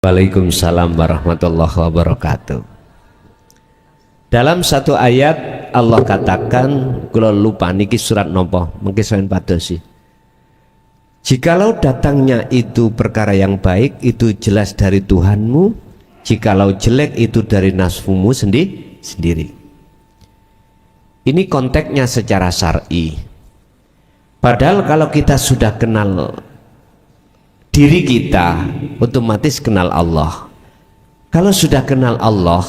Waalaikumsalam warahmatullahi wabarakatuh. Dalam satu ayat Allah katakan, kula lupa niki surat nopo, mungkin sampeyan padosi. Jikalau datangnya itu perkara yang baik, itu jelas dari Tuhanmu. Jikalau jelek, itu dari nafsumu sendiri. Ini konteksnya secara syar'i. Padahal kalau kita sudah kenal diri kita, otomatis kenal Allah. Kalau sudah kenal Allah,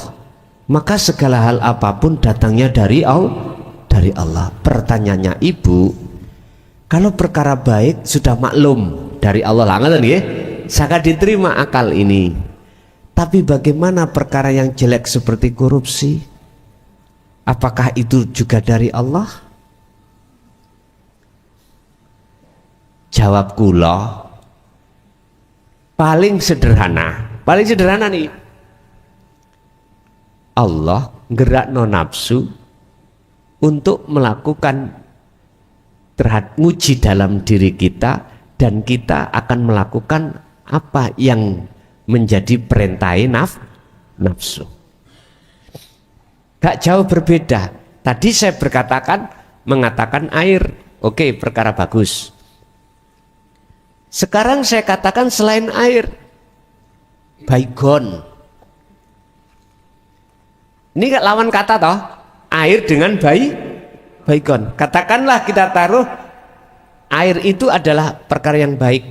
maka segala hal apapun datangnya dari Allah. Pertanyaannya Ibu, kalau perkara baik sudah maklum dari Allah lah, ya, sangat diterima akal ini. Tapi bagaimana perkara yang jelek seperti korupsi? Apakah itu juga dari Allah? Jawab kula, paling sederhana nih. Allah gerakno nafsu untuk melakukan nguji dalam diri kita, dan kita akan melakukan apa yang menjadi perintahe nafsu. Gak jauh berbeda. Tadi saya mengatakan air, oke, perkara bagus. Sekarang saya katakan selain air, baygon. Ini gak lawan kata toh, air dengan baygon. Katakanlah kita taruh air itu adalah perkara yang baik,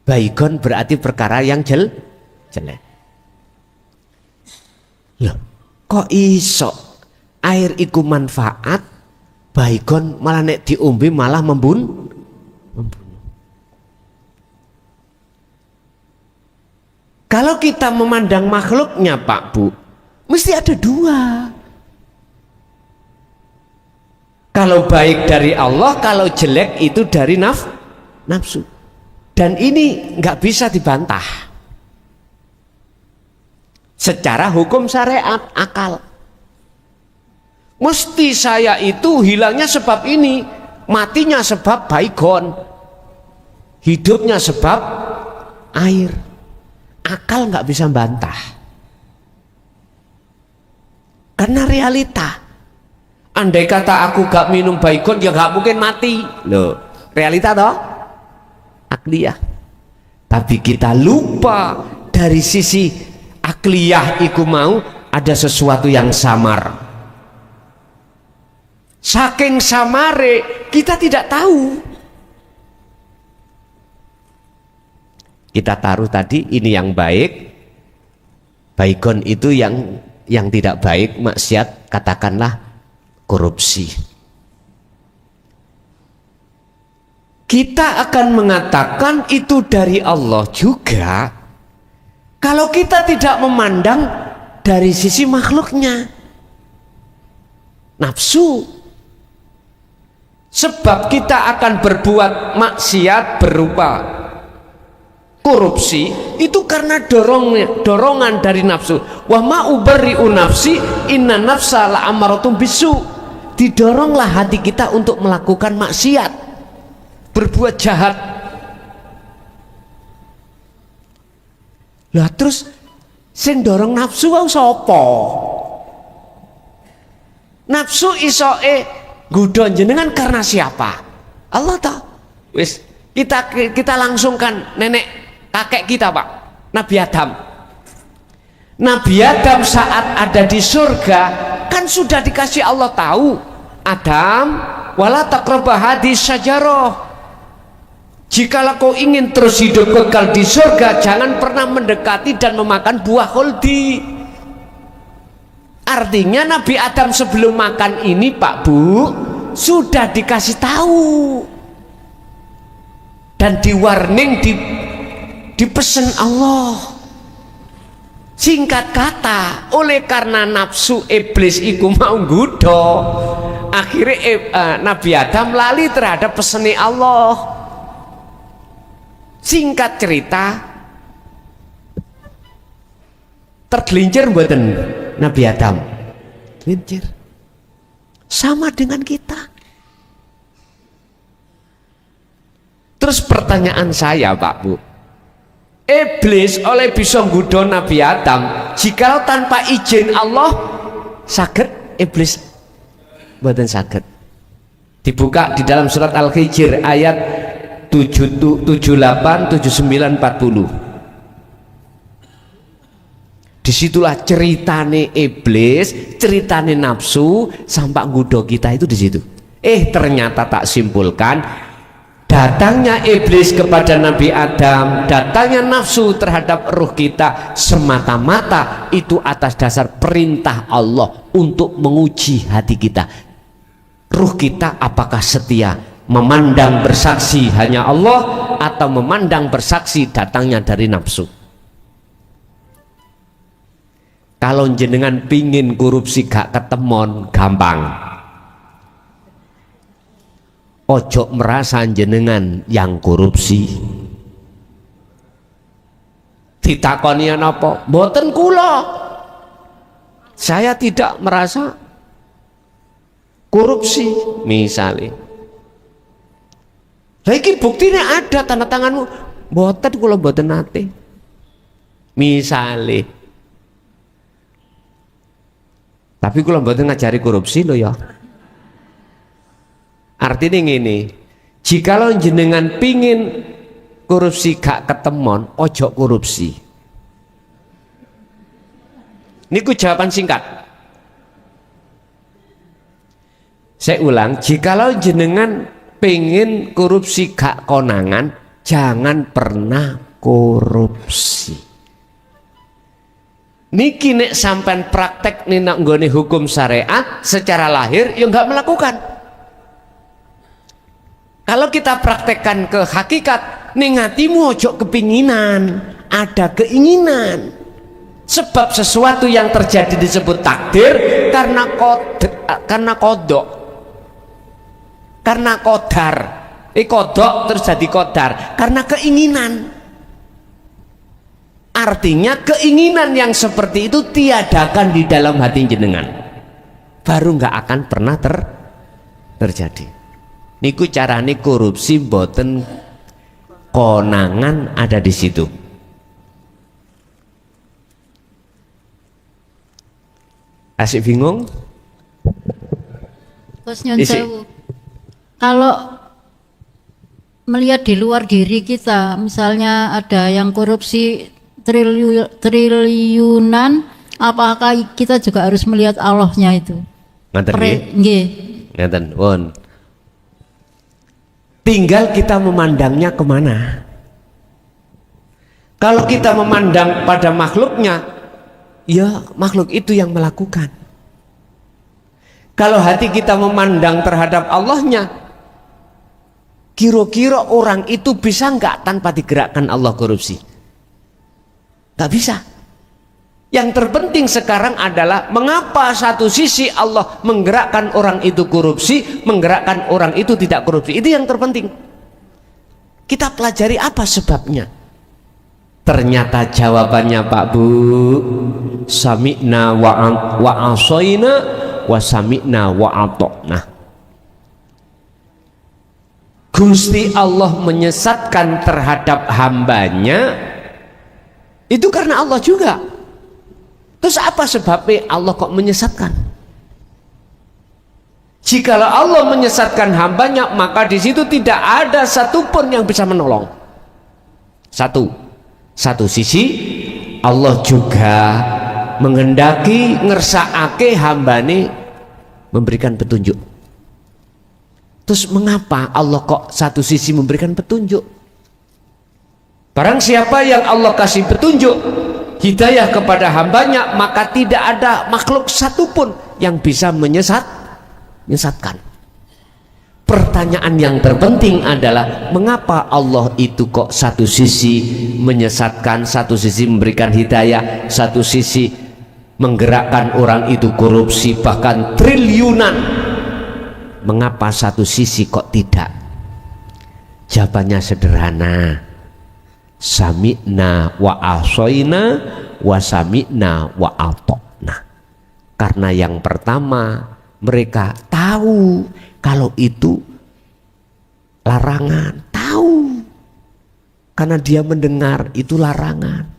baygon berarti perkara yang jelek. Loh, kok iso air iku manfaat, baygon malah nek diombe malah membunuh? Kalau kita memandang makhluknya Pak Bu, mesti ada dua. Kalau baik dari Allah, kalau jelek itu dari nafsu. Dan ini nggak bisa dibantah secara hukum syariat akal. Mesti saya itu hilangnya sebab ini, matinya sebab baygon, hidupnya sebab air. Akal nggak bisa bantah karena realita. Andai kata aku gak minum baygon, ya gak mungkin mati. Loh, realita toh, akliyah. Tapi kita lupa dari sisi akliyah iku mau ada sesuatu yang samar. Saking samare kita tidak tahu. Kita taruh tadi ini yang baik, baygon itu yang tidak baik, maksiat, katakanlah korupsi. Kita akan mengatakan itu dari Allah juga kalau kita tidak memandang dari sisi makhluknya, nafsu. Sebab kita akan berbuat maksiat berupa korupsi itu karena dorongan dari nafsu. Wa ma ubarri'u nafsi inna nafsa la'amaratun bisu. Didoronglah hati kita untuk melakukan maksiat, berbuat jahat. Lah terus sing dorong nafsu wae sapa? Nafsu isoke nggodha jenengan karena siapa? Allah ta. Wis kita langsungkan nenek kakek kita Pak, Nabi Adam. Nabi Adam saat ada di surga kan sudah dikasih Allah tahu, Adam wala taqrabah hadis syajarah, jikalau kau ingin terus hidup kekal di surga jangan pernah mendekati dan memakan buah khuldi. Artinya Nabi Adam sebelum makan ini Pak Bu sudah dikasih tahu dan di warning, dipesan Allah. Singkat kata, oleh karena nafsu iblis iku mau nggodha, akhirnya Nabi Adam lali terhadap pesene Allah. Singkat cerita, tergelincir mboten Nabi Adam? Gelincir. Sama dengan kita. Terus pertanyaan saya Pak Bu, Iblis oleh bisa nggodha Nabi Adam, jikalau tanpa izin Allah saged iblis mboten saged. Dibuka di dalam surat Al-Hijr ayat 78, 79, 40. Disitulah ceritane iblis, ceritane nafsu sampai nggodha kita itu di situ. Ternyata tak simpulkan, datangnya iblis kepada Nabi Adam, datangnya nafsu terhadap ruh kita semata-mata itu atas dasar perintah Allah untuk menguji hati kita. Ruh kita apakah setia memandang bersaksi hanya Allah atau memandang bersaksi datangnya dari nafsu. Kalau jenengan pingin korupsi gak ketemon, gampang. Ojo merasa jenengan yang korupsi. Ditakoni apa? Mboten kula. Saya tidak merasa korupsi misalnya. Lagi buktinya ada tanda tanganmu. Mboten kula mboten nate. Misalnya. Tapi kula mboten ngajari korupsi loh ya. Artinya ngene, jikalau jenengan pingin korupsi gak ketemon, ojo korupsi. Niku jawaban singkat. Saya ulang, jikalau jenengan pingin korupsi gak konangan, jangan pernah korupsi. Niki nek sampean praktek nih nak nggone hukum syariat secara lahir ya nggak melakukan. Kalau kita praktekkan ke hakikat, ning hatimu ojo kepinginan, ada keinginan. Sebab sesuatu yang terjadi disebut takdir karena kodok, karena kodar. Kodok terus jadi kodar karena keinginan. Artinya keinginan yang seperti itu tiadakan di dalam hati jenengan, baru nggak akan pernah terjadi. Niku carane korupsi boten konangan ada di situ. Asik bingung? Terus nyon sewu. Kalau melihat di luar diri kita, misalnya ada yang korupsi triliunan, apakah kita juga harus melihat Allahnya itu? Ngaten nggih. Ngaten, won. Tinggal kita memandangnya kemana. Kalau kita memandang pada makhluknya, ya makhluk itu yang melakukan. Kalau hati kita memandang terhadap Allahnya, kira-kira orang itu bisa nggak tanpa digerakkan Allah korupsi? Nggak bisa. Yang terpenting sekarang adalah mengapa satu sisi Allah menggerakkan orang itu korupsi, menggerakkan orang itu tidak korupsi. Itu yang terpenting. Kita pelajari apa sebabnya. Ternyata jawabannya Pak Bu, sami'na wa asoina wa sami'na wa atokna. Gusti Allah menyesatkan terhadap hambanya itu karena Allah juga. Terus apa sebabnya Allah kok menyesatkan? Jikalau Allah menyesatkan hambanya, maka di situ tidak ada satupun yang bisa menolong. Satu sisi Allah juga menghendaki ngersakake hambane memberikan petunjuk. Terus mengapa Allah kok satu sisi memberikan petunjuk? Barang siapa yang Allah kasih petunjuk, hidayah kepada hambanya, maka tidak ada makhluk satupun yang bisa menyesatkan. Pertanyaan yang terpenting adalah mengapa Allah itu kok satu sisi menyesatkan, satu sisi memberikan hidayah, satu sisi menggerakkan orang itu korupsi bahkan triliunan. Mengapa satu sisi kok tidak? Jawabannya sederhana. Sami'na wa asoina wa sami'na wa atokna. Karena yang pertama mereka tahu kalau itu larangan, tahu karena dia mendengar itu larangan.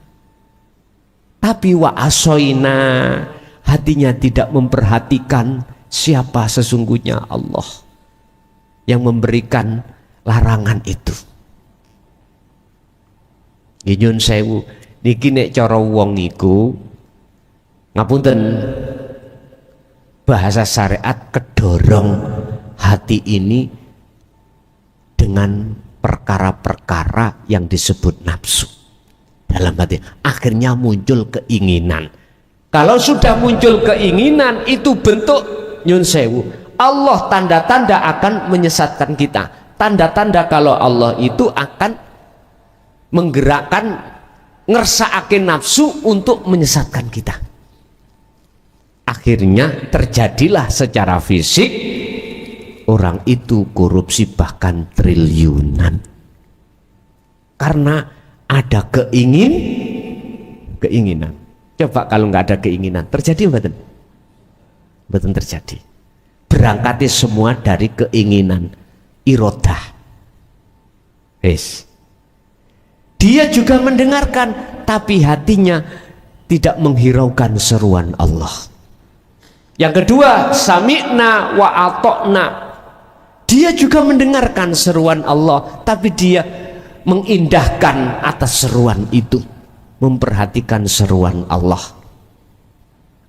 Tapi wa asoina, hatinya tidak memperhatikan siapa sesungguhnya Allah yang memberikan larangan itu. Nyun sewu niki nek cara wong iku ngapunten, bahasa syariat kedorong hati ini dengan perkara-perkara yang disebut nafsu dalam hati, akhirnya muncul keinginan. Kalau sudah muncul keinginan, itu bentuk nyun sewu, Allah tanda-tanda akan menyesatkan kita. Tanda-tanda kalau Allah itu akan menggerakkan, ngersakakin nafsu untuk menyesatkan kita. Akhirnya terjadilah secara fisik orang itu korupsi bahkan triliunan, karena ada keinginan. Coba kalau nggak ada keinginan, terjadi betul? Betul terjadi. Berangkatnya semua dari keinginan, irodah. Yes. Dia juga mendengarkan, tapi hatinya tidak menghiraukan seruan Allah. Yang kedua, sami'na wa atokna. Dia juga mendengarkan seruan Allah, tapi dia mengindahkan atas seruan itu, memperhatikan seruan Allah.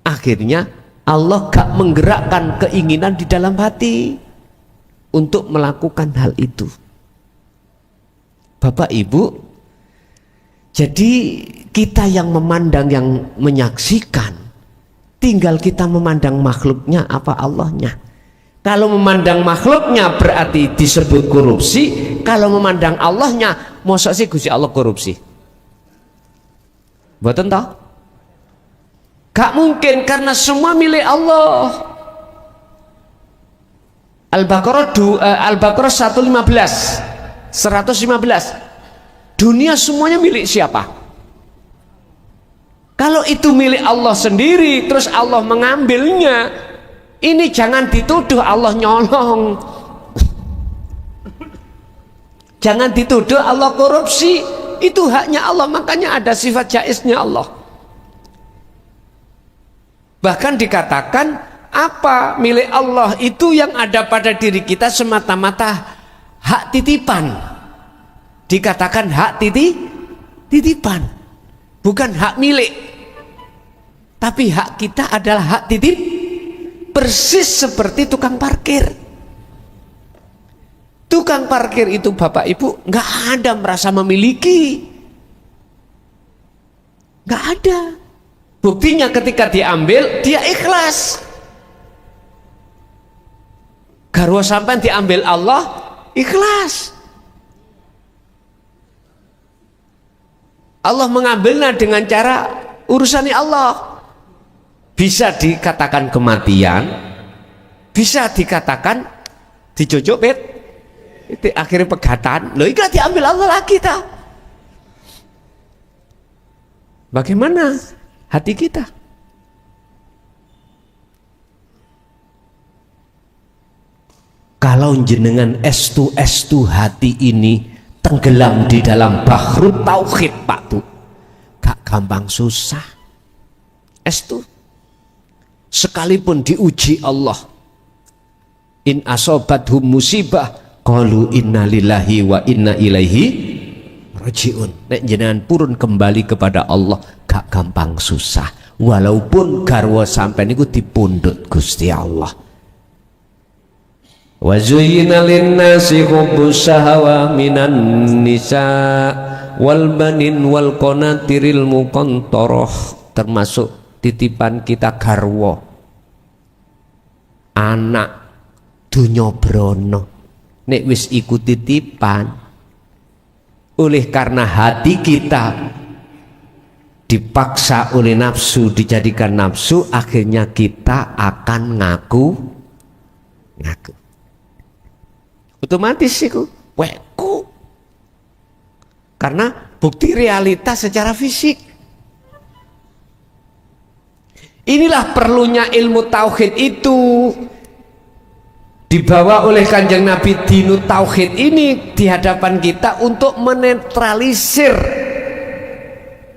Akhirnya Allah gak menggerakkan keinginan di dalam hati untuk melakukan hal itu. Bapak Ibu, jadi kita yang memandang, yang menyaksikan, tinggal kita memandang makhluknya apa Allahnya. Kalau memandang makhluknya berarti disebut korupsi. Kalau memandang Allahnya, mosok sih Gusti Allah korupsi? Mboten toh? Gak mungkin, karena semua milik Allah. Al-Baqarah 115. Dunia semuanya milik siapa? Kalau itu milik Allah sendiri, terus Allah mengambilnya, ini jangan dituduh Allah nyolong, jangan dituduh Allah korupsi. Itu haknya Allah, makanya ada sifat jaiznya Allah. Bahkan dikatakan apa milik Allah itu yang ada pada diri kita semata-mata hak titipan. Dikatakan hak titipan, bukan hak milik, tapi hak kita adalah hak titip. Persis seperti tukang parkir. Tukang parkir itu Bapak Ibu nggak ada merasa memiliki, nggak ada. Buktinya ketika diambil dia ikhlas. Garwa sampai diambil Allah ikhlas. Allah mengambilnya dengan cara urusannya Allah. Bisa dikatakan kematian, bisa dikatakan dicocok bet, itu akhirnya pegatan. Loh, ikhlas diambil Allah lagi ta. Bagaimana hati kita? Kalau jenengan estu hati ini tenggelam di dalam bahrut tauhid Pak Tu, gak gampang susah. Estu sekalipun diuji Allah, in asobathum musibah qalu inna lillahi wa inna ilaihi rajiun. Nek jenengan purun kembali kepada Allah gak gampang susah, walaupun garwa sampai niku dipundhut Gusti Allah. Wa zuyyina lin-nasi hubbus shahawa minan nisa wal banin wal qanatiril muqantarah, termasuk titipan kita garwa, anak, dunya brono. Nek wis iku titipan, oleh karena hati kita dipaksa oleh nafsu, dijadikan nafsu, akhirnya kita akan ngaku otomatis iku weku, karena bukti realitas secara fisik. Inilah perlunya ilmu tauhid itu dibawa oleh Kanjeng Nabi Dinut Tauhid ini di hadapan kita untuk menetralisir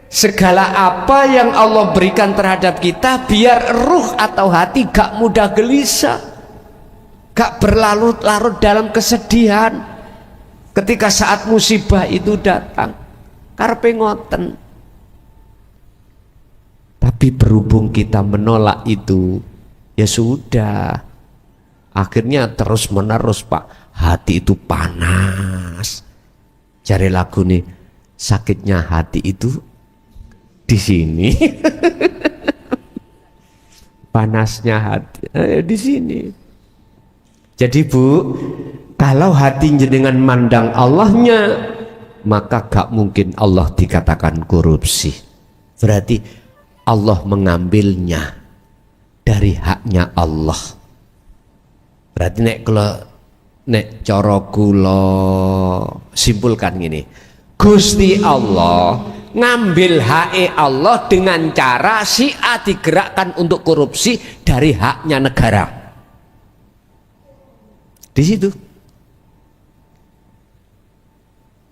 segala apa yang Allah berikan terhadap kita, biar ruh atau hati gak mudah gelisah, gak berlarut-larut dalam kesedihan ketika saat musibah itu datang. Karepe ngoten. Tapi berhubung kita menolak itu, ya sudah, akhirnya terus menerus Pak, hati itu panas. Cari lagu nih, sakitnya hati itu di sini. Panasnya hati di sini. Jadi Bu, kalau hati jenengan mandang Allahnya, maka gak mungkin Allah dikatakan korupsi. Berarti Allah mengambilnya dari haknya Allah. Berarti nek cara kula simpulkan gini, Gusti Allah ngambil hak Allah dengan cara si A digerakkan untuk korupsi dari haknya negara. Di situ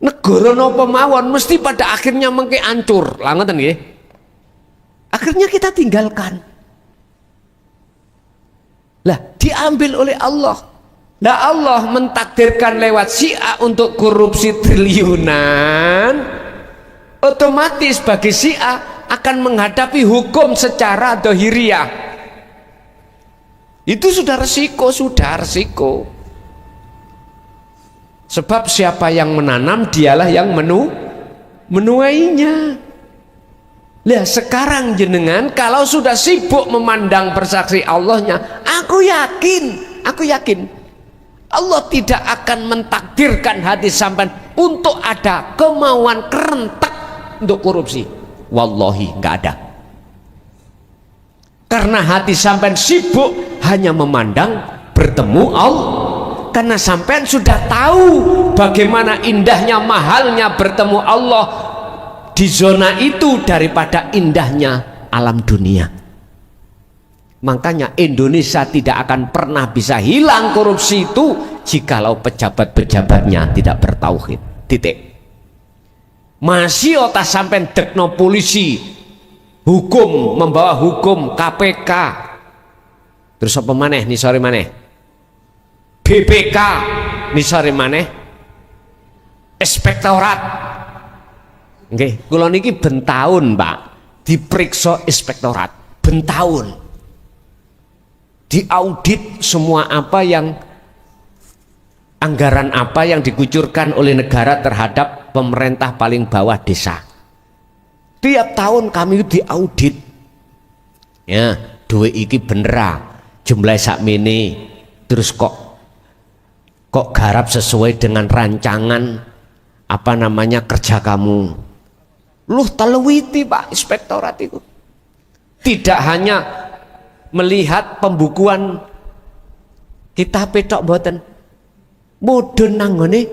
negara napa mawon mesti pada akhirnya mengke ancur. Lah ngoten nggih. Akhirnya kita tinggalkan. Lah diambil oleh Allah. Lah Allah mentakdirkan lewat si A untuk korupsi triliunan, otomatis bagi si A akan menghadapi hukum secara dohiriyah. Itu sudah resiko. Sebab siapa yang menanam dialah yang menuainya. Lah sekarang jenengan kalau sudah sibuk memandang bersaksi Allahnya, aku yakin Allah tidak akan mentakdirkan hati sampean untuk ada kemauan kerentak untuk korupsi. Wallahi nggak ada. Karena hati sampean sibuk hanya memandang bertemu Allah. Karena sampean sudah tahu bagaimana indahnya, mahalnya bertemu Allah di zona itu daripada indahnya alam dunia. Makanya Indonesia tidak akan pernah bisa hilang korupsi itu jikalau pejabat-pejabatnya tidak bertauhid. Titik. Masih otak sampean dekno polisi, hukum, membawa hukum, KPK, terus apa maneh nih sore maneh, BPK nisare maneh, inspektorat. Nggih, kula niki ben taun, Pak, diperiksa inspektorat, ben taun. Diaudit semua apa yang anggaran apa yang dikucurkan oleh negara terhadap pemerintah paling bawah desa. Tiap tahun kami diaudit. Ya, duit iki bener jumlah sakmene, terus kok garap sesuai dengan rancangan apa namanya kerja kamu. Luh telewiti Pak inspektorat itu. Tidak hanya melihat pembukuan kita petok boten, mudun nanggone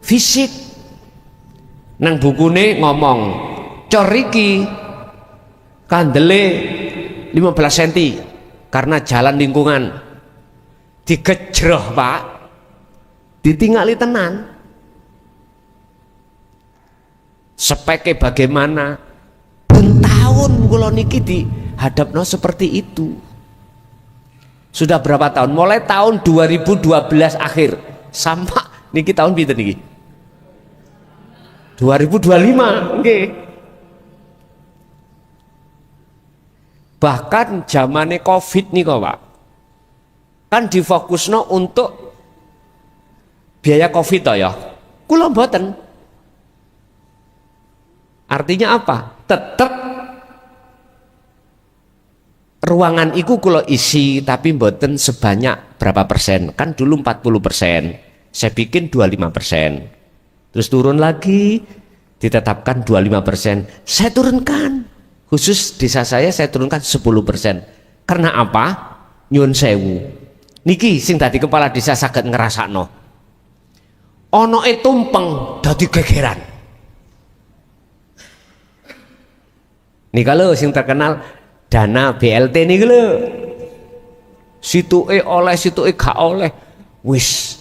fisik. Nang bukune ngomong cor iki kandele 15 cm karena jalan lingkungan. Digejroh Pak, ditingali tenan. Speknya bagaimana? Bertahun kula niki dihadapno seperti itu. Sudah berapa tahun? Mulai tahun 2012 akhir sampai niki tahun pinten niki? 2025 nggih. Bahkan zamane Covid nih kok Pak, kan difokusno untuk biaya Covid toh ya. Kula mboten. Artinya apa? Tetap ruangan iku kula isi tapi mboten sebanyak berapa persen. Kan dulu 40%. Saya bikin 25%. Terus turun lagi ditetapkan 25%. Saya turunkan. Khusus desa saya turunkan 10%. Karena apa? Nyun sewu. Niki sing tadi kepala desa saged ngrasakno. Onoke tumpeng dadi gegeran. Nih kalau sing terkenal dana BLT nih lho. situke oleh situke gak oleh. Wis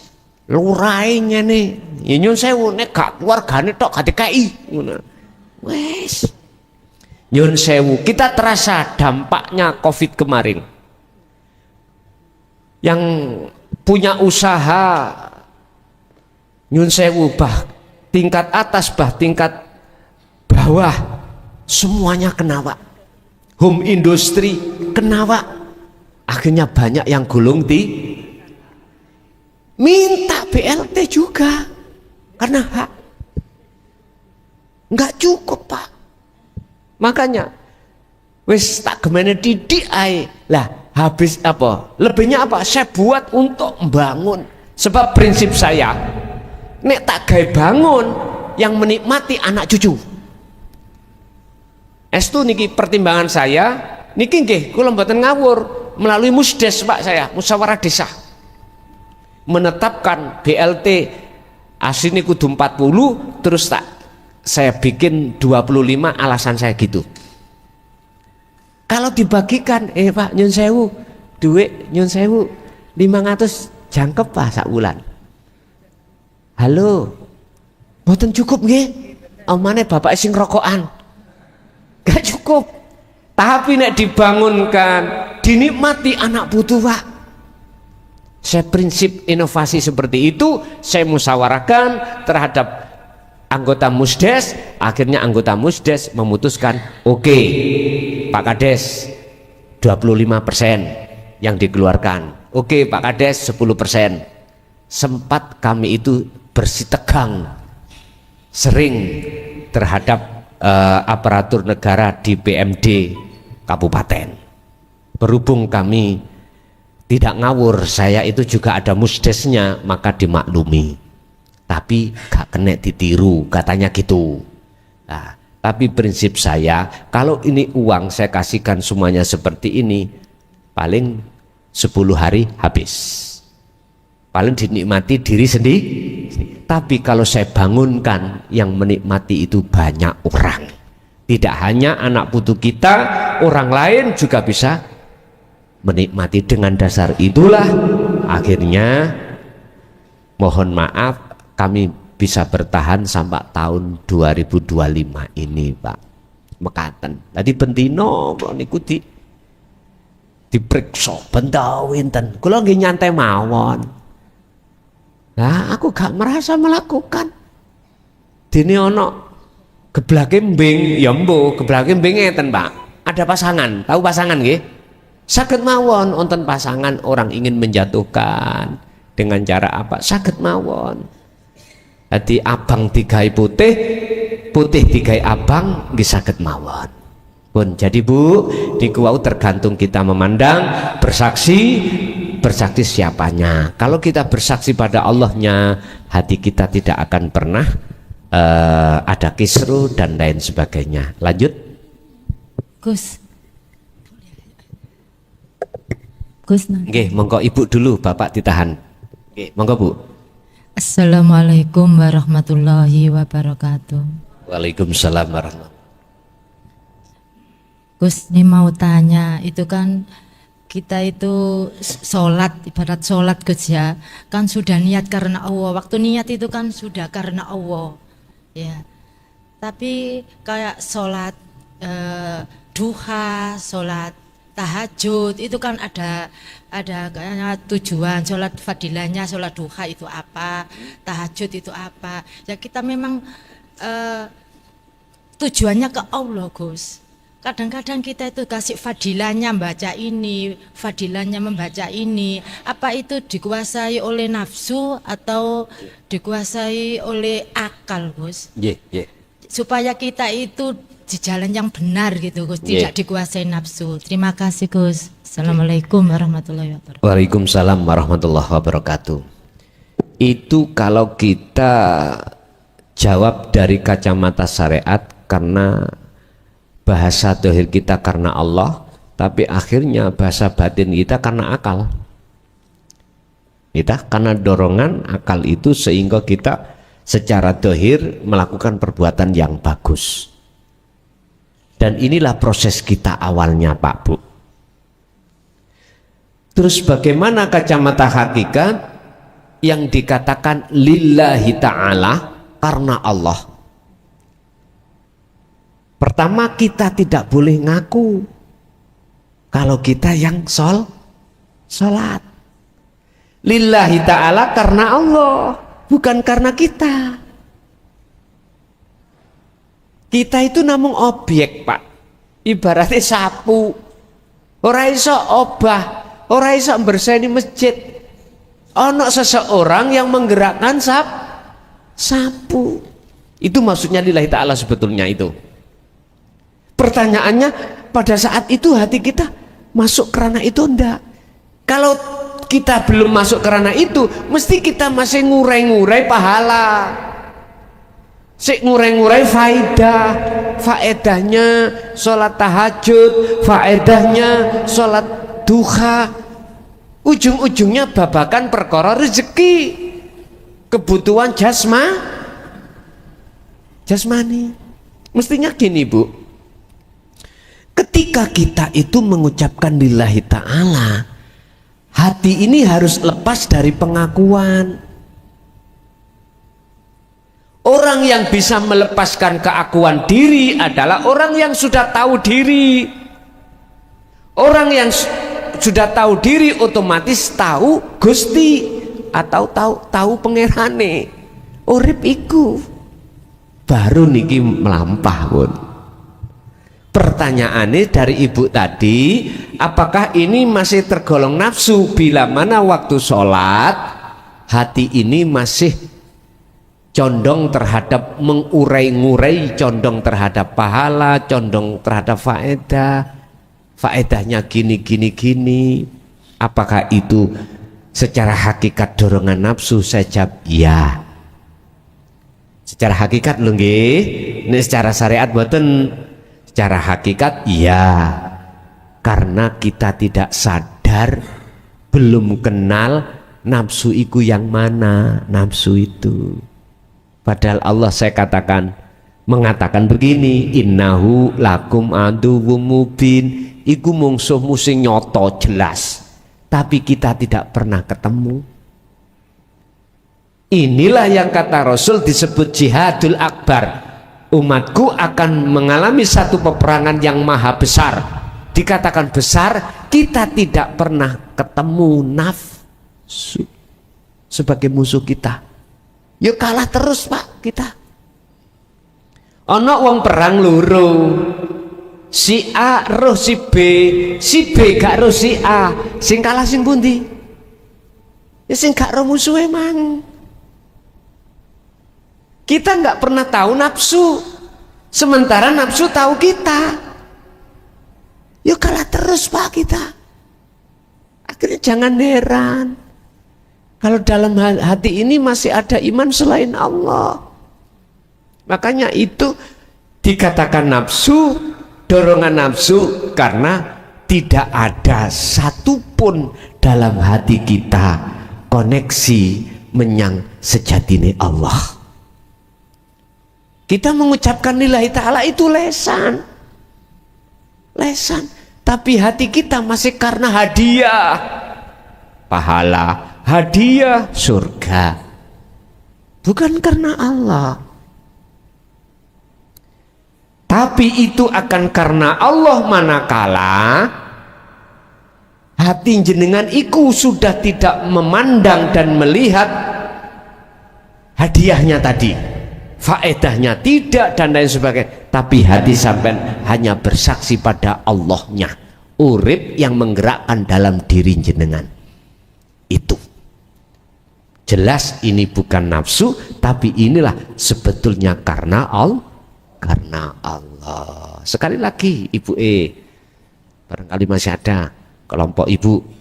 lurahe ngene. Ya nyun sewu nek gak keluargane tok gak dikai ngono. Wis nyun sewu, kita terasa dampaknya Covid kemarin. Yang punya usaha nyun sewu, bah tingkat atas bah tingkat bawah semuanya kena Pak. Home industry kena Pak. Akhirnya banyak yang gulung minta BLT juga karena hak nggak cukup Pak. Makanya wis tak gemene didik ae lah, habis apa lebihnya apa saya buat untuk membangun. Sebab prinsip saya nek tak gawe bangun yang menikmati anak cucu. Estu niki pertimbangan saya niki nggih kula mboten ngawur, melalui musdes Pak, saya musyawarah desa menetapkan BLT asli kudu 40, terus tak saya bikin 25, alasan saya gitu. Kalau dibagikan Pak nyun sewu duit nyun sewu 500 jangkep Pak sak wulan. Halo mboten cukup nggih, omane bapak sing rokokan gak cukup. Tapi nek dibangunkan dinikmati anak putu Pak. Saya prinsip inovasi seperti itu saya musyawarahkan terhadap anggota musdes. Akhirnya anggota musdes memutuskan oke, Pak Kades 25% yang dikeluarkan, oke Pak Kades 10%. Sempat kami itu bersitegang sering terhadap aparatur negara di PMD kabupaten. Berhubung kami tidak ngawur, saya itu juga ada musdesnya, maka dimaklumi. Tapi gak kena ditiru, katanya gitu. Nah, tapi prinsip saya, kalau ini uang saya kasihkan semuanya seperti ini, paling 10 hari habis. Paling dinikmati diri sendiri. Tapi kalau saya bangunkan, yang menikmati itu banyak orang. Tidak hanya anak putu kita, orang lain juga bisa menikmati. Dengan dasar itulah akhirnya mohon maaf kami bisa bertahan sampai tahun 2025 ini Pak mekaten. Tadi bentino kok niku diperiksa bentau winten, kula nggih nyantai mawon. Nah aku gak merasa melakukan. Dene ana geblake mbing ya mbuh, geblake mbing ngeten Pak. Ada pasangan, tahu pasangan nggih? Saged mawon wonten pasangan orang ingin menjatuhkan dengan cara apa? Saged mawon. Jadi abang digawe putih, putih digawe abang nggih saged mawon. Pun jadi Bu, niku wau tergantung kita memandang, bersaksi siapanya. Kalau kita bersaksi pada Allahnya, hati kita tidak akan pernah ada kisru dan lain sebagainya. Lanjut Gus nggih, monggo Ibu dulu, Bapak ditahan. Nggih, monggo Bu. Assalamualaikum warahmatullahi wabarakatuh. Waalaikumsalam warahmatullahi. Gus, ini mau tanya, itu kan kita itu sholat, ibarat sholat Gus ya, kan sudah niat karena Allah. Waktu niat itu kan sudah karena Allah, ya. Tapi kayak sholat duha, sholat tahajud itu kan ada kayaknya tujuan. Sholat fadilahnya, sholat duha itu apa, tahajud itu apa. Ya kita memang tujuannya ke Allah Gus. Kadang-kadang kita itu kasih fadilahnya membaca ini, fadilahnya membaca ini. Apa itu dikuasai oleh nafsu atau dikuasai oleh akal Gus? Supaya kita itu di jalan yang benar gitu Gus, tidak dikuasai nafsu. Terima kasih Gus. Assalamualaikum warahmatullahi wabarakatuh. Waalaikumsalam warahmatullahi wabarakatuh. Itu kalau kita jawab dari kacamata syariat, karena bahasa dohir kita karena Allah, tapi akhirnya bahasa batin kita karena akal. Kita karena dorongan akal itu sehingga kita secara dohir melakukan perbuatan yang bagus. Dan inilah proses kita awalnya Pak Bu. Terus bagaimana kacamata hakikat yang dikatakan lillahi ta'ala, karena Allah? Pertama, kita tidak boleh ngaku kalau kita yang sholat. Lillahi ta'ala karena Allah, bukan karena kita. Kita itu namung objek, Pak. Ibaratnya sapu. Ora iso obah, ora iso bersihani masjid. Ono seseorang yang menggerakkan sapu. Itu maksudnya lillahi ta'ala sebetulnya itu. Pertanyaannya, pada saat itu hati kita masuk kerana itu enggak? Kalau kita belum masuk kerana itu, mesti kita masih ngurai-ngurai pahala, ngurai-ngurai faedahnya sholat tahajud, faedahnya sholat duha. Ujung-ujungnya babakan perkara rezeki, kebutuhan jasmani. Mestinya gini, Bu, ketika kita itu mengucapkan lillahi ta'ala, hati ini harus lepas dari pengakuan. Orang yang bisa melepaskan keakuan diri adalah orang yang sudah tahu diri. Orang yang sudah tahu diri otomatis tahu Gusti atau tahu pangerane. Urip iku baru niki melampah, pun. Pertanyaannya dari ibu tadi, apakah ini masih tergolong nafsu? Bila mana waktu sholat hati ini masih condong terhadap mengurai-ngurai, condong terhadap pahala, condong terhadap faedahnya gini. Apakah itu secara hakikat dorongan nafsu? Saya jawab ya. Secara hakikat lho nggih, ini secara syariat mboten. Secara hakikat iya, karena kita tidak sadar, belum kenal nafsu itu yang mana nafsu itu. Padahal Allah mengatakan begini, innahu lakum aduwwum mubin, iku mungsuhmu sing nyoto jelas, tapi kita tidak pernah ketemu. Inilah yang kata Rasul disebut jihadul akbar. Umatku akan mengalami satu peperangan yang maha besar. Dikatakan besar, kita tidak pernah ketemu nafsu sebagai musuh kita. Yuk kalah terus, Pak, kita. Ono wong perang loro, si A roh si B gak roh si A, sing kalah sing pundi? Ya sing gak roh musuhe mang. Kita nggak pernah tahu nafsu, sementara nafsu tahu kita. Yuk kalah terus, Pak, kita. Akhirnya jangan heran kalau dalam hati ini masih ada iman selain Allah. Makanya itu dikatakan nafsu, dorongan nafsu, karena tidak ada satupun dalam hati kita koneksi menyang sejatine Allah. Kita mengucapkan lillahi ta'ala itu lesan, tapi hati kita masih karena hadiah pahala, hadiah surga, bukan karena Allah. Tapi itu akan karena Allah manakala hati jenengan iku sudah tidak memandang dan melihat hadiahnya tadi, faedahnya tidak dan lain sebagainya, tapi hati sampai hanya bersaksi pada Allahnya, urip yang menggerakkan dalam diri jenengan. Itu jelas ini bukan nafsu, tapi inilah sebetulnya karena Allah. Sekali lagi, Ibu barangkali masih ada kelompok ibu.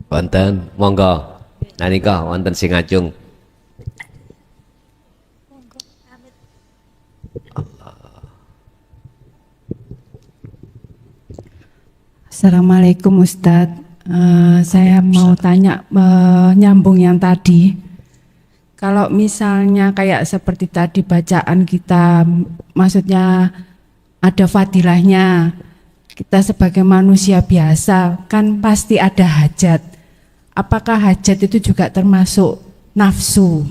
Wonten, monggo. Nanika wonten sing ngajung. Assalamualaikum Ustadz. Saya mau tanya, nyambung yang tadi. Kalau misalnya kayak seperti tadi bacaan kita, maksudnya ada fadilahnya. Kita sebagai manusia biasa kan pasti ada hajat. Apakah hajat itu juga termasuk nafsu?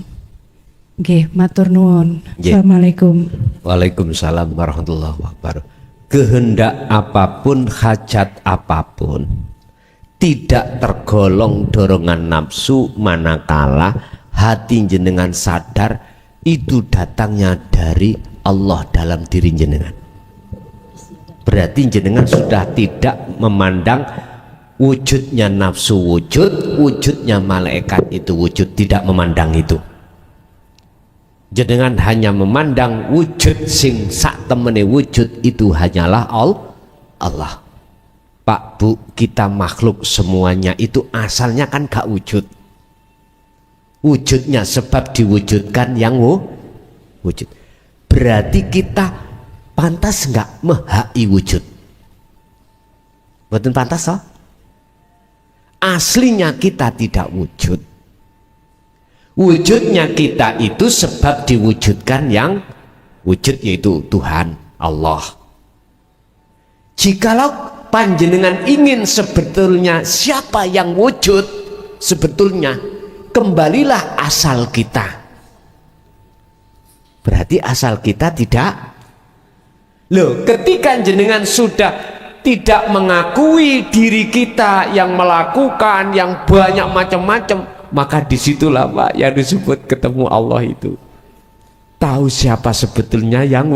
Nggih, matur nuwun. Assalamualaikum. Waalaikumsalam warahmatullahi wabarakatuh. Kehendak apapun, hajat apapun tidak tergolong dorongan nafsu manakala hati jenengan sadar itu datangnya dari Allah dalam diri jenengan. Berarti jenengan sudah tidak memandang wujudnya nafsu wujud, wujudnya malaikat itu wujud, tidak memandang itu. Jenengan hanya memandang wujud sing sak temene wujud itu hanyalah Allah. Pak Bu, kita makhluk semuanya itu asalnya kan gak wujud. Wujudnya sebab diwujudkan yang wujud. Berarti kita pantas nggak mehai wujud? Betul pantas toh? Aslinya kita tidak wujud. Wujudnya kita itu sebab diwujudkan yang wujud, yaitu Tuhan Allah. Jikalau panjenengan ingin sebetulnya siapa yang wujud sebetulnya, kembalilah asal kita. Berarti asal kita tidak. Loh, ketika jenengan sudah tidak mengakui diri kita yang melakukan yang banyak macam-macam, maka disitulah Pak yang disebut ketemu Allah itu. Tahu siapa sebetulnya yang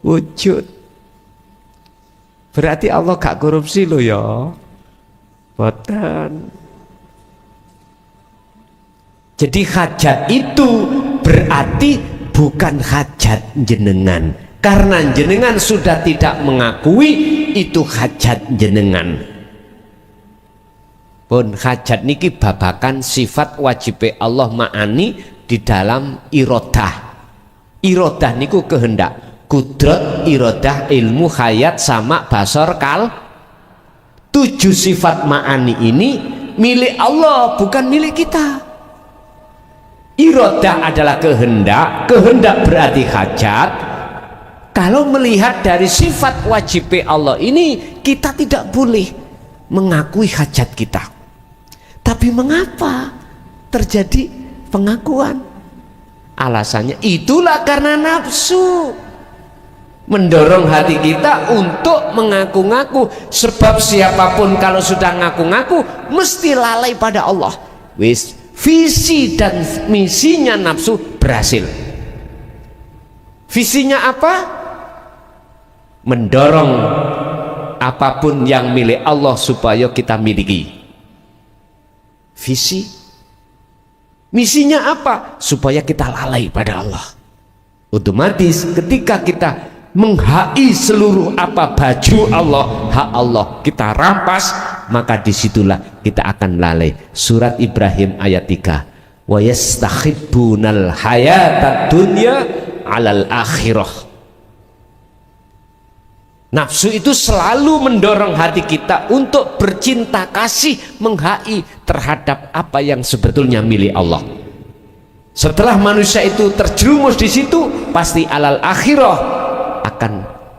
wujud. Berarti Allah gak korupsi loh ya. Boten. Jadi hajat itu berarti bukan hajat jenengan, karena jenengan sudah tidak mengakui itu hajat jenengan. Pun hajat niki babakan sifat wajib Allah ma'ani di dalam irodah. Irodah niku kehendak, kudrat, irodah, ilmu, hayat, sama, basor, kal. 7 sifat ma'ani ini milik Allah, bukan milik kita. Irodah adalah kehendak, kehendak berarti hajat. Kalau melihat dari sifat wajib Allah ini, kita tidak boleh mengakui hajat kita. Tapi mengapa terjadi pengakuan? Alasannya itulah karena nafsu mendorong hati kita untuk mengaku-ngaku. Sebab siapapun kalau sudah ngaku-ngaku mesti lalai pada Allah. Wis, visi dan misinya nafsu berhasil. Visinya apa? Mendorong apapun yang milik Allah supaya kita miliki. Visi. Misinya apa? Supaya kita lalai pada Allah. Otomatis ketika kita menghai seluruh apa baju Allah, hak Allah kita rampas, maka disitulah kita akan lalai. Surat Ibrahim ayat 3, wa yastahibbunal hayatad dunya alal akhirah. Nafsu itu selalu mendorong hati kita untuk bercinta kasih, menghai terhadap apa yang sebetulnya milik Allah. Setelah manusia itu terjerumus di situ, pasti alal akhirah akan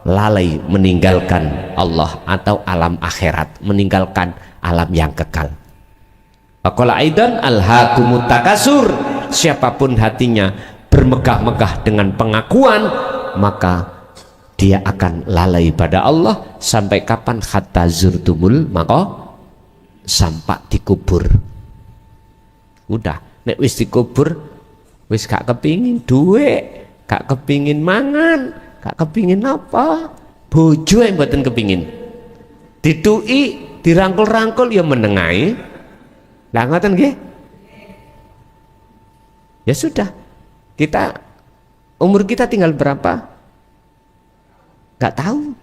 lalai meninggalkan Allah atau alam akhirat, meninggalkan alam yang kekal. Faqala aidan alhaakumut takasur, siapapun hatinya bermegah-megah dengan pengakuan, maka dia akan lalai pada Allah sampai kapan? Hatta zurtumul maka sampai dikubur. Udah, nek wis dikubur wis gak kepingin duit, gak kepingin mangan, gak kepingin apa, bojo yang mboten kepingin. Ditui, dirangkul-rangkul ya menengai. Lah ngoten nggih? Ya sudah. Kita umur kita tinggal berapa? Gak tahu.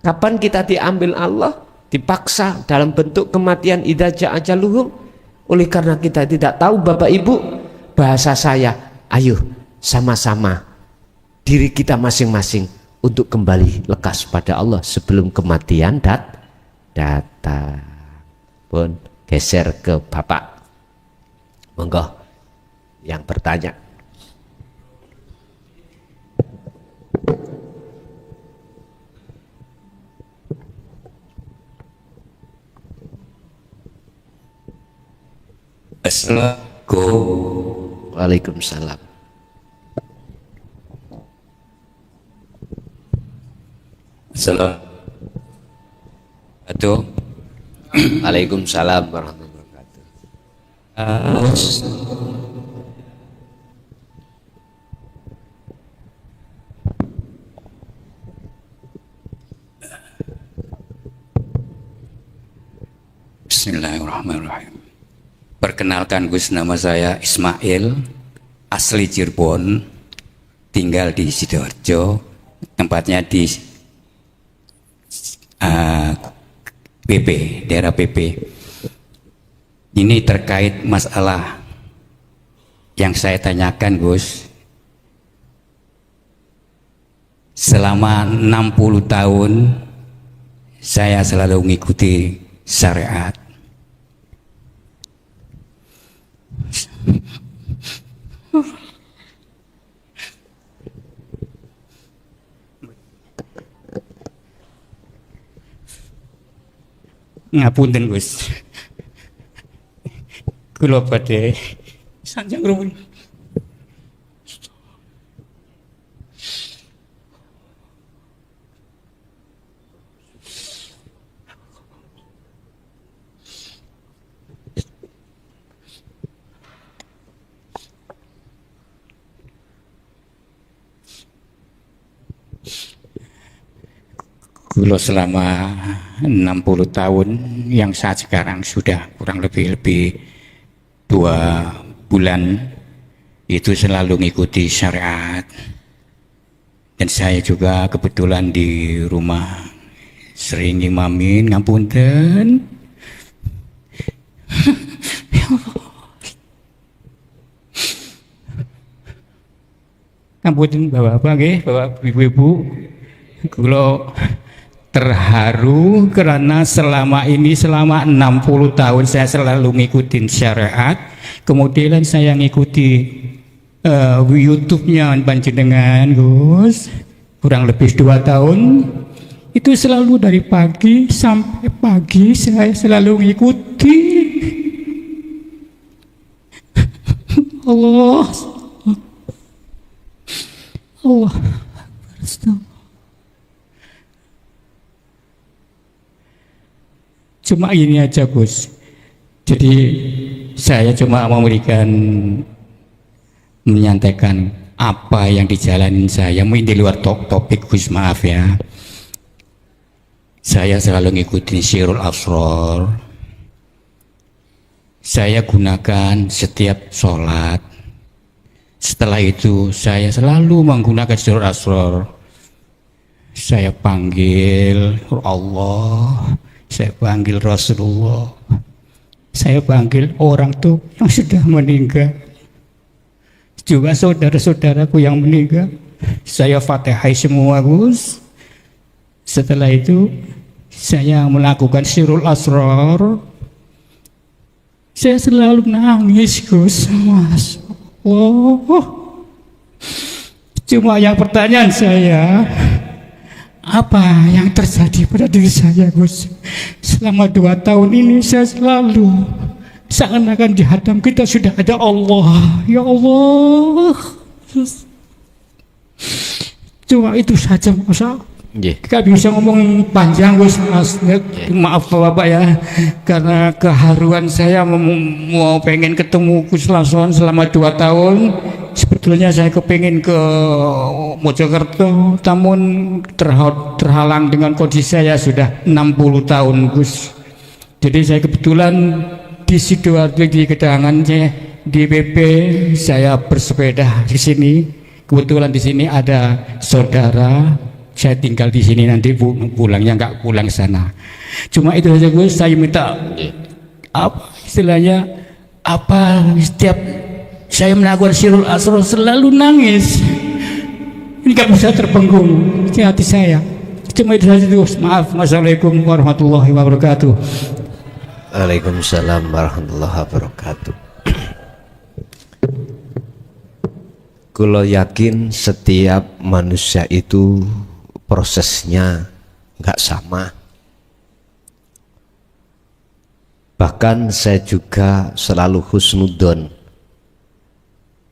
Kapan kita diambil Allah, dipaksa dalam bentuk kematian idza jaa ajaluhum. Oleh karena kita tidak tahu, Bapak Ibu, bahasa saya, ayo sama-sama diri kita masing-masing untuk kembali lekas pada Allah sebelum kematian datang. Pun geser ke Bapak. Monggo. yang bertanya. Assalamualaikum. Waalaikumsalam. Assalamualaikum. Waalaikumsalam warahmatullahi wabarakatuh. Bismillahirrahmanirrahim. Perkenalkan Gus, nama saya Ismail, asli Cirebon, tinggal di Sidoarjo, tempatnya di PP, daerah PP. Ini terkait masalah yang saya tanyakan, Gus. Selama 60 tahun saya selalu mengikuti syariat. Ngapunten Gus, kula badhe sanjang ruwun. Kula selama 60 tahun yang saat sekarang sudah kurang lebih 2 bulan itu selalu mengikuti syariat. Dan saya juga kebetulan di rumah sering imamin, ngapunten. Ngapunten Bapak-bapak nggih, Bapak Ibu-ibu. Kula terharu karena selama 60 tahun saya selalu ngikutin syariat. Kemudian saya ngikuti YouTube-nya panjenengan Gus, kurang lebih 2 tahun. Itu selalu dari pagi sampai pagi saya selalu ngikuti. Allah cuma ini aja Gus, jadi saya cuma menyampaikan apa yang dijalanin saya, mungkin di luar topik Gus, maaf ya. Saya selalu ngikutin Sirul Asrar, saya gunakan setiap sholat. Setelah itu saya selalu menggunakan Sirul Asrar. Saya panggil Allah, saya panggil Rasulullah, saya panggil orang tuh yang sudah meninggal, juga saudara-saudaraku yang meninggal. Saya fatihai semua Gus. Setelah itu saya melakukan Sirul Asrar. Saya selalu nangis Gus, Mas Allah. Cuma yang pertanyaan saya, apa yang terjadi pada diri saya Gus? Selama 2 tahun ini saya selalu seakan-akan di hadam kita sudah ada Allah. Ya Allah, cuma itu saja masa. Gak bisa ngomong panjang Gus, Mas. Maaf Bapak ya, karena keharuan saya mau pengen ketemu Gus langsung selama 2 tahun. Sebetulnya saya kepingin ke Mojokerto, namun terhalang dengan kondisi saya sudah 60 tahun Gus. Jadi saya kebetulan di Sidoarjo, di Gedangan, di PP, saya bersepeda di sini. Kebetulan di sini ada saudara, saya tinggal di sini, nanti pulangnya nggak pulang sana. Cuma itu saja Gus, saya minta apa istilahnya, apa setiap saya melakukan Sirul Asrar selalu nangis. Ini nggak bisa terbenggung di hati saya. Cuma itu saja Gus, maaf. Wassalamualaikum warahmatullahi wabarakatuh. Waalaikumsalam warahmatullahi wabarakatuh. Kula yakin setiap manusia itu prosesnya nggak sama. Bahkan saya juga selalu husnudon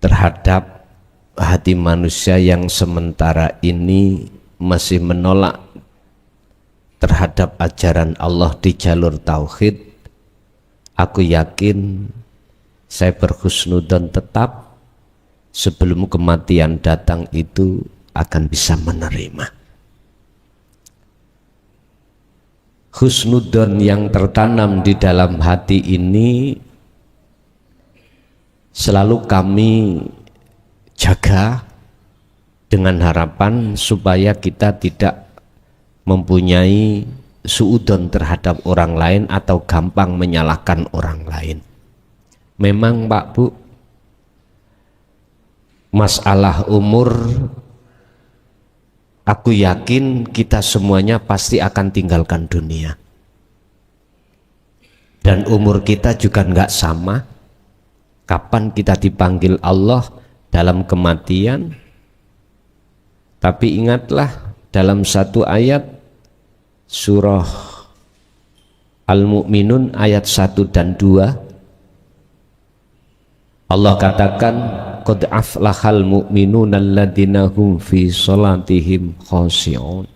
terhadap hati manusia yang sementara ini masih menolak terhadap ajaran Allah di jalur tauhid. Aku yakin saya berhusnudon tetap sebelum kematian datang itu akan bisa menerima. Husnudon yang tertanam di dalam hati ini selalu kami jaga dengan harapan supaya kita tidak mempunyai suudon terhadap orang lain atau gampang menyalahkan orang lain. Memang Pak Bu, masalah umur, aku yakin kita semuanya pasti akan tinggalkan dunia. Dan umur kita juga enggak sama. Kapan kita dipanggil Allah dalam kematian. Tapi ingatlah dalam satu ayat surah Al-Mu'minun ayat 1 dan 2 Allah katakan qad aflahal mu'minuna alladzina hum fi sholatihim khashi'un.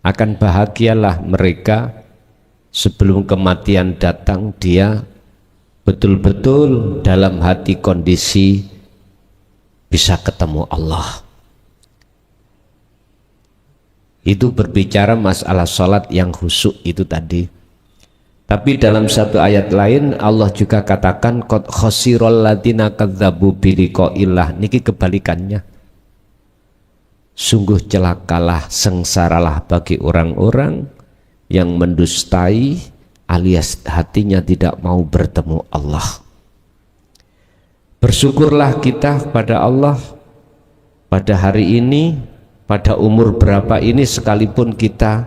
Akan bahagialah mereka sebelum kematian datang, dia betul-betul dalam hati kondisi bisa ketemu Allah. Itu berbicara masalah sholat yang khusyuk itu tadi. Tapi dalam satu ayat lain Allah juga katakan qad khasirul ladzina kadzdzabu biliqa'illah. Niki kebalikannya. Sungguh celakalah, sengsaralah bagi orang-orang yang mendustai alias hatinya tidak mau bertemu Allah. Bersyukurlah kita pada Allah pada hari ini, pada umur berapa ini, sekalipun kita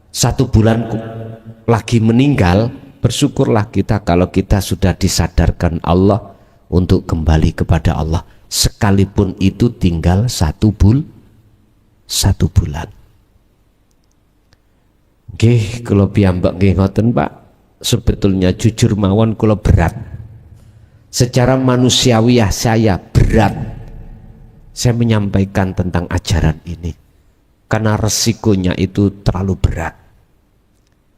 1 bulan lagi meninggal, bersyukurlah kita kalau kita sudah disadarkan Allah untuk kembali kepada Allah, sekalipun itu tinggal 1 bulan. Nggih, kula piyambak nggih ngoten Pak, sebetulnya jujur mawon kula berat. Secara manusiawiah saya berat saya menyampaikan tentang ajaran ini karena resikonya itu terlalu berat.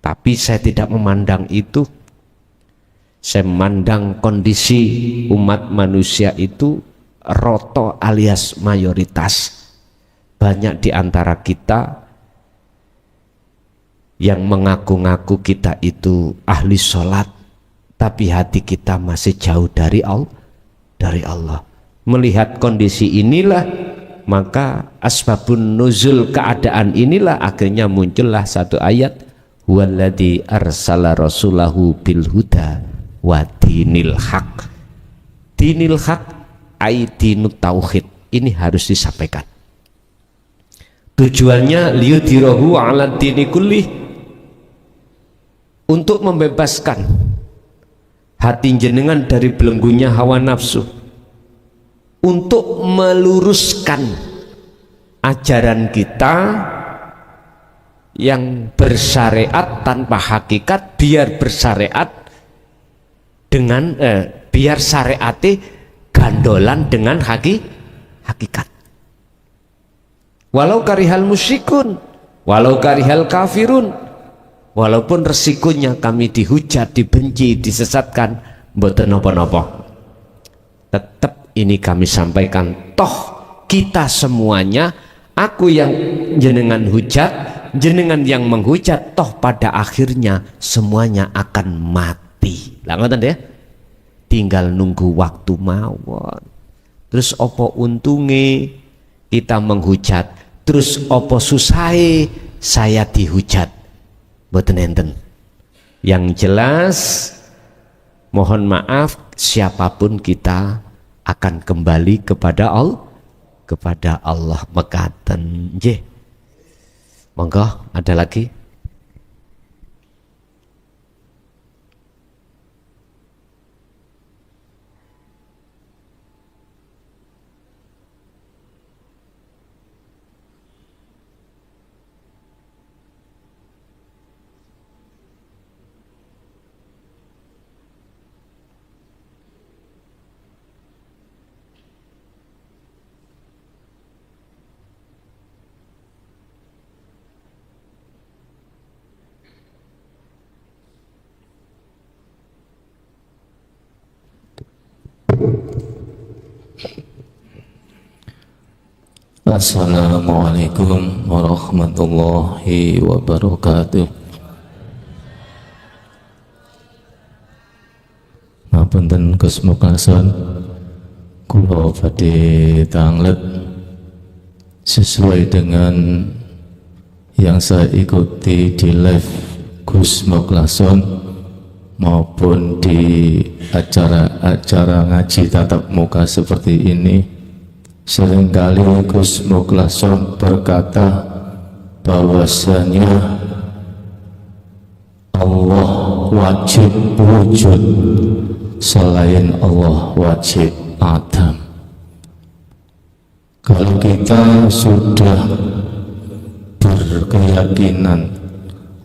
Tapi saya tidak memandang itu. Saya memandang kondisi umat manusia itu roto alias mayoritas. Banyak di antara kita yang mengaku-ngaku kita itu ahli sholat, tapi hati kita masih jauh dari Allah. Melihat kondisi inilah, maka asbabun nuzul, keadaan inilah akhirnya muncullah satu ayat, huwaladzi arsala rasulahu bil huda wa dinil haq. Dinil haq ai dinut tauhid. Ini harus disampaikan. Tujuannya liyudhirahu ala dini kullih, untuk membebaskan hati jenengan dari belenggunya hawa nafsu, untuk meluruskan ajaran kita yang bersyariat tanpa hakikat, biar bersyariat dengan biar syariate gandolan dengan hakikat. Walau karihal musyrikun, walau karihal kafirun, walaupun resikonya kami dihujat, dibenci, disesatkan, mboten napa-napa, tetap ini kami sampaikan. Toh kita semuanya, aku yang jenengan hujat, jenengan yang menghujat, toh pada akhirnya semuanya akan mati. Lah ngoten ya, tinggal nunggu waktu mawon. Terus opo untunge kita menghujat, terus opo susahe saya dihujat, mboten enten. Yang jelas mohon maaf, siapapun kita akan kembali kepada Allah mekaten. Nggih. Monggo, ada lagi? Assalamualaikum warahmatullahi wabarakatuh. Ngapunten Gus Muklason, kula badhe tanglet sesuai dengan yang saya ikuti di live Gus Muklason maupun di acara-acara ngaji tatap muka seperti ini. Seringkali Gus Muklason berkata bahwasanya Allah wajib wujud, selain Allah wajib adam. Kalau kita sudah berkeyakinan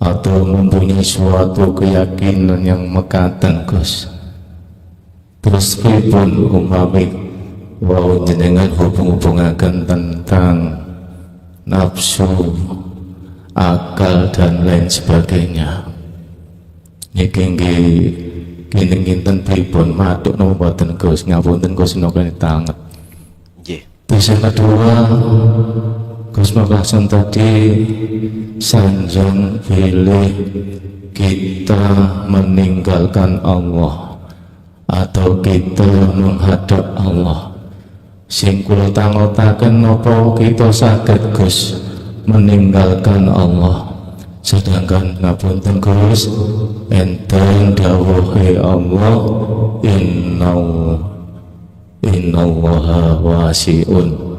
atau mempunyai suatu keyakinan yang mekaten Gus, terus pripun umpami wau jenengan hubung-hubungaken tentang nafsu, akal dan lain sebagainya, niki nggih kinten pripun matuk napa boten Gus? Ngapunten Gus nokane tanget. Nggih. Terus yang kedua, Gus Muklason tadi sanjang pilih kita meninggalkan Allah atau kita menghadap Allah. Sing kula tangotaken napa kita saged Gus meninggalkan Allah, sedangkan ngapunten Gus enten dawuhe Allah innallaha wasi'un.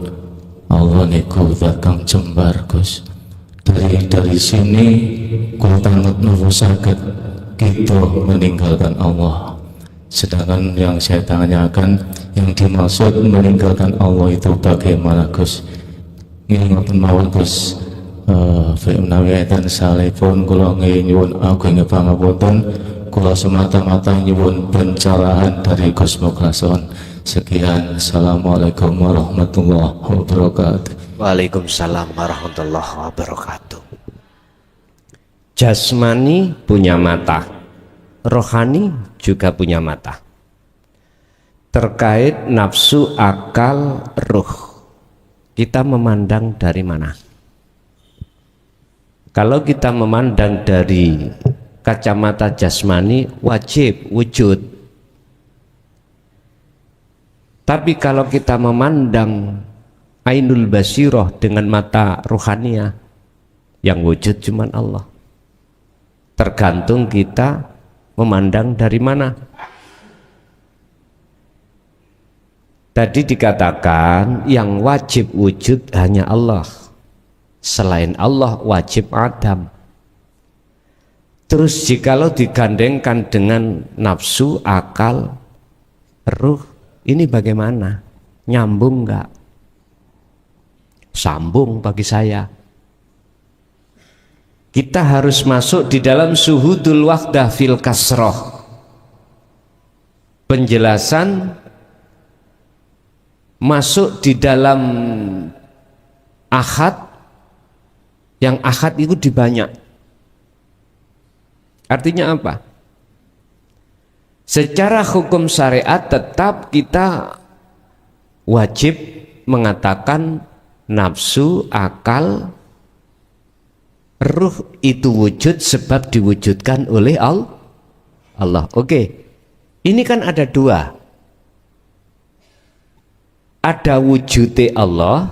Allah niku zat kang jembar Gus. Dari sini kula tanut napa saged kita meninggalkan Allah. Sedangkan yang saya tanyakan, yang dimaksud meninggalkan Allah itu bagaimana Gus? Ngoten mawon Gus. Menawi enten salehipun kula nyuwun ageng pangapunten, kula semata-mata nyuwun pencerahan dari Gus Muklason. Sekian, assalamualaikum warahmatullahi wabarakatuh. Waalaikumsalam warahmatullahi wabarakatuh. Jasmani punya mata, rohani juga punya mata. Terkait nafsu, akal, ruh, kita memandang dari mana? Kalau kita memandang dari kacamata jasmani, wajib wujud. Tapi kalau kita memandang ainul basiroh dengan mata ruhaniah, yang wujud cuma Allah. Tergantung kita memandang dari mana. Tadi dikatakan yang wajib wujud hanya Allah, selain Allah wajib adam. Terus jikalau digandengkan dengan nafsu, akal, ruh, ini bagaimana? Nyambung enggak? Sambung bagi saya. Kita harus masuk di dalam suhudul wahdah fil kasroh. Penjelasan masuk di dalam ahad, yang ahad itu dibanyak. Artinya apa? Secara hukum syariat tetap kita wajib mengatakan nafsu, akal, ruh itu wujud sebab diwujudkan oleh Allah. Oke. Ini kan ada dua. Ada wujudnya Allah,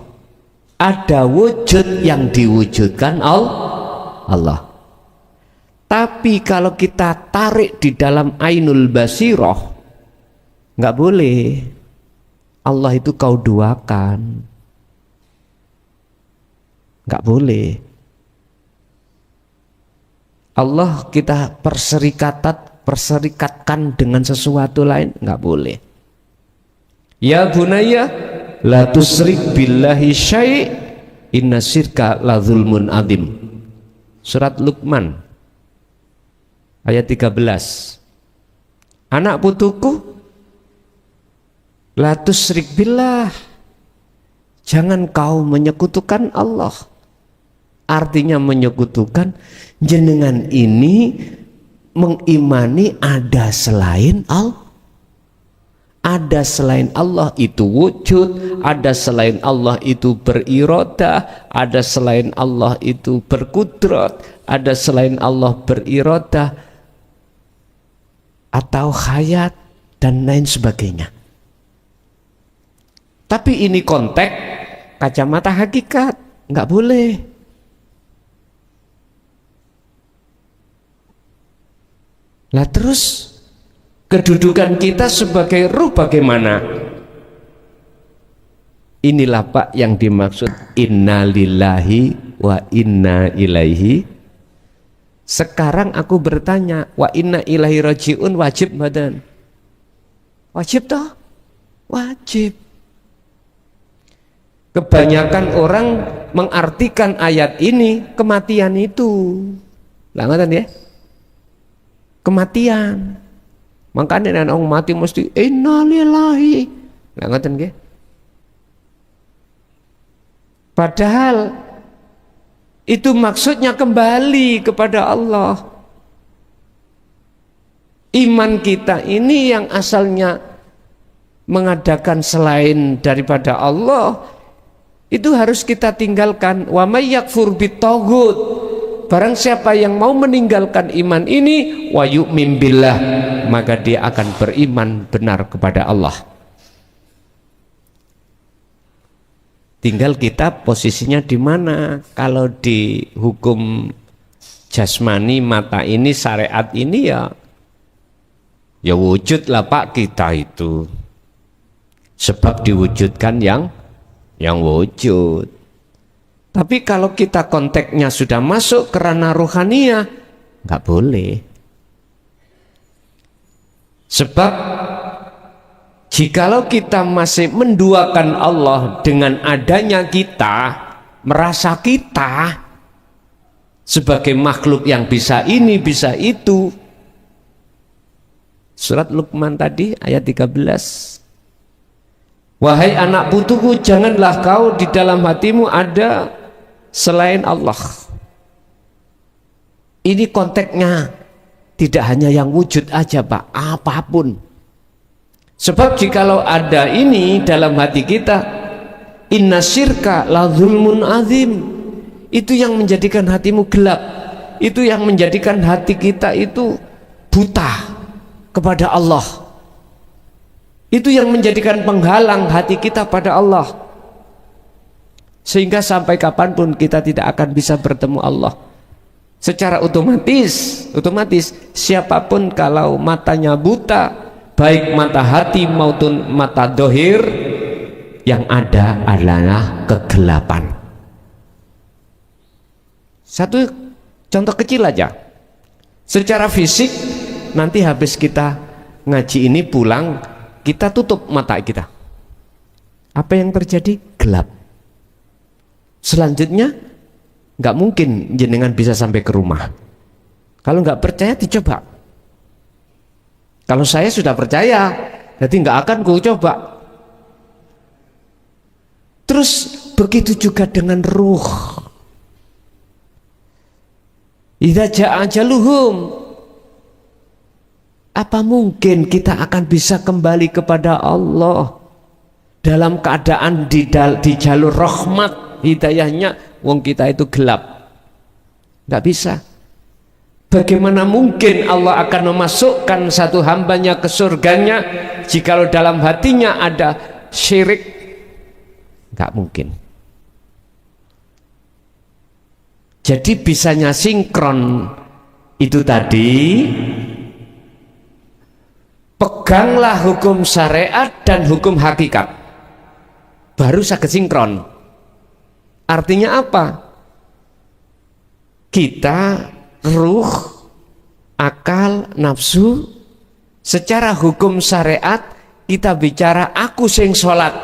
ada wujud yang diwujudkan Allah. Tapi kalau kita tarik di dalam ainul basiroh, nggak boleh. Allah itu kau duakan, nggak boleh. Allah kita perserikatkan dengan sesuatu lain, nggak boleh. Ya bunayya la tusrik billahi syai' inna syirka la zulmun adzim. Surat Luqman ayat 13. Anak putuku, la tusrik billah, jangan kau menyekutukan Allah. Artinya menyekutukan, jenengan ini mengimani ada selain Allah. Ada selain Allah itu wujud, ada selain Allah itu berirodah, ada selain Allah itu berkudrat, ada selain Allah berirodah atau hayat dan lain sebagainya. Tapi ini konteks kacamata hakikat, nggak boleh. Lah terus kedudukan kita sebagai ruh bagaimana? Inilah Pak yang dimaksud inna lillahi wa inna ilaihi. Sekarang aku bertanya, wa inna ilaihi rajiun wajib badan? Wajib toh? Wajib. Kebanyakan orang mengartikan ayat ini kematian itu. Lah ngoten ya? Kematian. Makanya nek orang mati mesti innalillahi. Lah ngoten nggih. Padahal itu maksudnya kembali kepada Allah. Iman kita ini yang asalnya mengadakan selain daripada Allah, itu harus kita tinggalkan. Wa may yakfur bitaghut. Barang siapa yang mau meninggalkan iman ini, wa yu'min billah, maka dia akan beriman benar kepada Allah. Tinggal kita posisinya di mana. Kalau di hukum jasmani mata ini, syariat ini ya wujud lah Pak kita itu. Sebab diwujudkan yang wujud. Tapi kalau kita konteksnya sudah masuk ke ranah ruhaniyah, nggak boleh. Sebab jikalau kita masih menduakan Allah dengan adanya kita, merasa kita sebagai makhluk yang bisa ini, bisa itu. Surat Luqman tadi ayat 13. Wahai anak putuku, janganlah kau di dalam hatimu ada selain Allah. Ini konteksnya tidak hanya yang wujud aja Pak, apapun. Sebab jikalau ada ini dalam hati kita, inna syirka la zulmun azim, itu yang menjadikan hatimu gelap, itu yang menjadikan hati kita itu buta kepada Allah, itu yang menjadikan penghalang hati kita pada Allah, sehingga sampai kapanpun kita tidak akan bisa bertemu Allah. Secara otomatis siapapun kalau matanya buta, baik mata hati maupun mata dohir, yang ada adalah kegelapan. Satu contoh kecil aja. Secara fisik, nanti habis kita ngaji ini pulang, kita tutup mata kita. Apa yang terjadi? Gelap. Selanjutnya nggak mungkin jenengan bisa sampai ke rumah. Kalau nggak percaya dicoba. Kalau saya sudah percaya, jadi nggak akan ku coba. Terus begitu juga dengan ruh. Idza jaa ajaluhum, apa mungkin kita akan bisa kembali kepada Allah dalam keadaan di jalur rahmat hidayahnya, wong kita itu gelap? Nggak bisa. Bagaimana mungkin Allah akan memasukkan satu hambanya ke surganya jikalau dalam hatinya ada syirik? Nggak mungkin. Jadi bisanya sinkron itu tadi, peganglah hukum syariat dan hukum hakikat, baru saged sinkron. Artinya apa? Kita ruh, akal, nafsu, secara hukum syariat kita bicara aku sing sholat,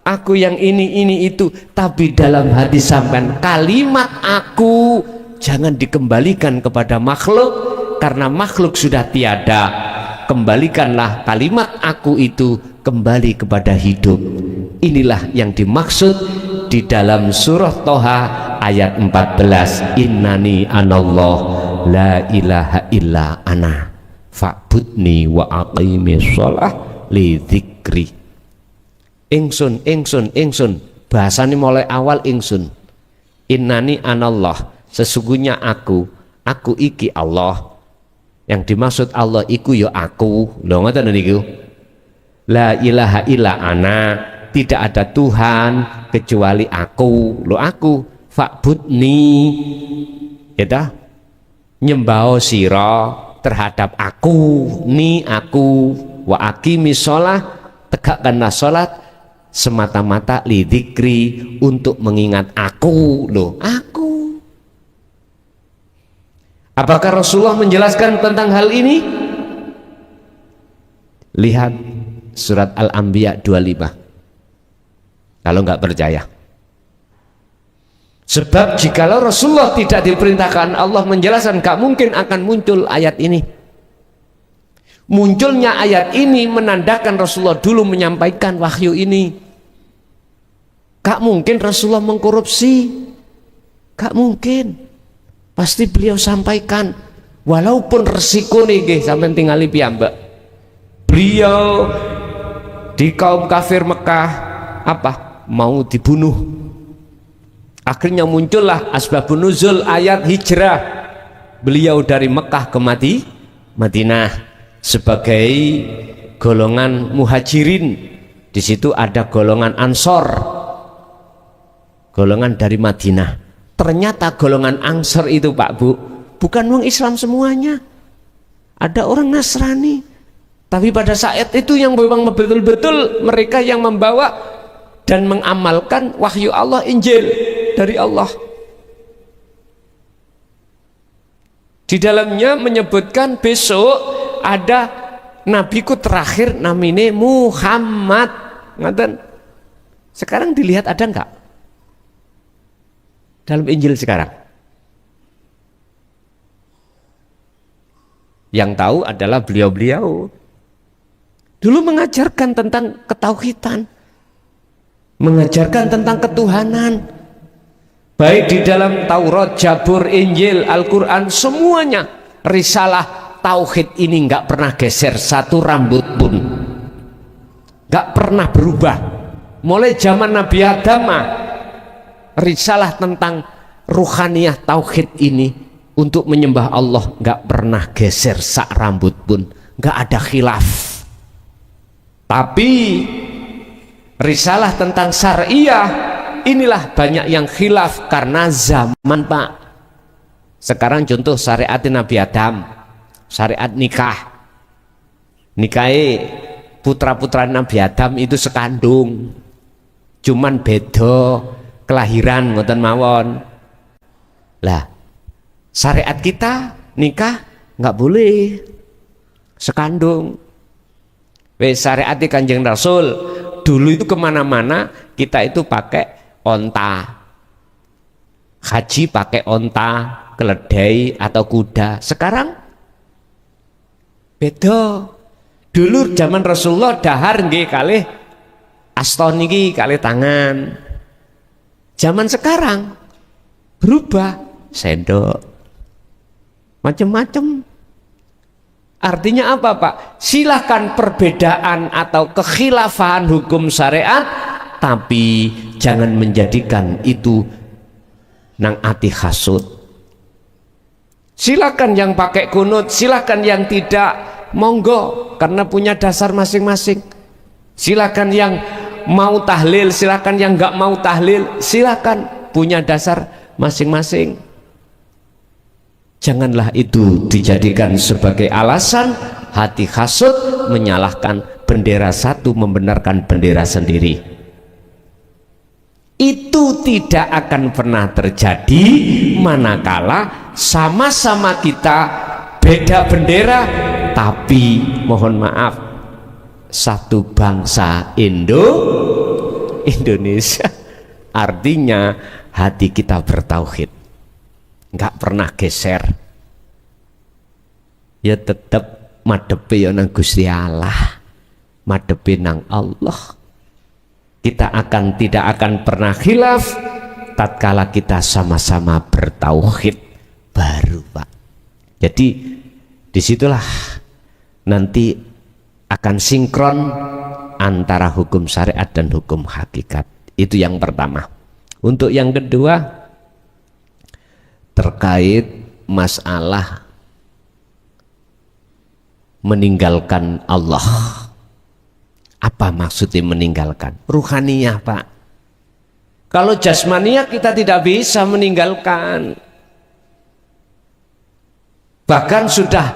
aku yang ini itu, tapi dalam hati sampean kalimat aku jangan dikembalikan kepada makhluk, karena makhluk sudah tiada. Kembalikanlah kalimat aku itu kembali kepada hidup. Inilah yang dimaksud di dalam surah Toha ayat 14, innani anallah la ilaha illa ana fa'budni wa aqimis shalah li dzikri. Ingsun bahasane mulai awal ingsun. Innani anallah, sesungguhnya aku iki Allah. Yang dimaksud Allah iku ya aku. Lho ngoten niku. La ilaha illa ana, tidak ada Tuhan kecuali aku. Lho aku, fa'budni. Ya nyembah sira terhadap aku, ni aku, wa aqimis shalah, tegakkanlah salat semata-mata li dzikri, untuk mengingat aku. Loh, aku. Apakah Rasulullah menjelaskan tentang hal ini? Lihat surat Al-Anbiya 25. Kalau nggak percaya. Sebab jikalau Rasulullah tidak diperintahkan Allah menjelaskan, gak mungkin akan muncul ayat ini. Munculnya ayat ini menandakan Rasulullah dulu menyampaikan wahyu ini. Gak mungkin Rasulullah mengkorupsi. Gak mungkin. Pasti beliau sampaikan, walaupun resiko nih sampai tinggali piyambak. Beliau di kaum kafir Mekah mau dibunuh. Akhirnya muncullah asbabun nuzul ayat hijrah beliau dari Mekah ke Madinah sebagai golongan muhajirin. Di situ ada golongan ansor, golongan dari Madinah. Ternyata golongan ansor itu Pak Bu bukan orang Islam semuanya, ada orang Nasrani. Tapi pada saat itu yang memang betul-betul mereka yang membawa dan mengamalkan wahyu Allah, Injil dari Allah. Di dalamnya menyebutkan besok ada nabiku terakhir namanya Muhammad. Ngaten. Sekarang dilihat ada enggak dalam Injil sekarang? Yang tahu adalah beliau-beliau. Dulu mengajarkan tentang ketauhidan, mengajarkan tentang ketuhanan, baik di dalam Taurat, Zabur, Injil, Al-Quran, semuanya risalah tauhid ini nggak pernah geser satu rambut pun, nggak pernah berubah. Mulai zaman Nabi Adam, risalah tentang ruhaniyah tauhid ini untuk menyembah Allah nggak pernah geser sak rambut pun, nggak ada khilaf. Tapi risalah tentang syariah inilah banyak yang khilaf karena zaman Pak. Sekarang contoh syariat Nabi Adam, syariat nikah. Nikahe putra-putra Nabi Adam itu sekandung, cuman beda kelahiran ngoten mawon. Lah syariat kita nikah nggak boleh sekandung. Wes syariat Kanjeng Rasul dulu itu kemana-mana kita itu pakai onta, haji pakai onta, keledai atau kuda. Sekarang beda. Dulu zaman Rasulullah dahar nggih kalih aston niki kalih tangan. Zaman sekarang berubah, sendok, macam-macam. Artinya apa Pak? Silahkan perbedaan atau kekhilafan hukum syariat, tapi jangan menjadikan itu nang ati hasud. Silakan yang pakai kunut, silakan yang tidak, monggo, karena punya dasar masing-masing. Silakan yang mau tahlil, silakan yang nggak mau tahlil, silakan, punya dasar masing-masing. Janganlah itu dijadikan sebagai alasan hati hasud menyalahkan bendera satu, membenarkan bendera sendiri. Itu tidak akan pernah terjadi manakala sama-sama kita beda bendera tapi mohon maaf satu bangsa Indonesia. Artinya hati kita bertauhid, nggak pernah geser, ya tetap madepi ya nang Gusti Allah, madepi nang Allah. Kita tidak akan pernah khilaf tatkala kita sama-sama bertauhid baru Pak. Jadi disitulah nanti akan sinkron antara hukum syariat dan hukum hakikat. Itu yang pertama. Untuk yang kedua, terkait masalah meninggalkan Allah. Apa maksudnya meninggalkan? Ruhaniyah, Pak. Kalau jasmaniyah kita tidak bisa meninggalkan. Bahkan sudah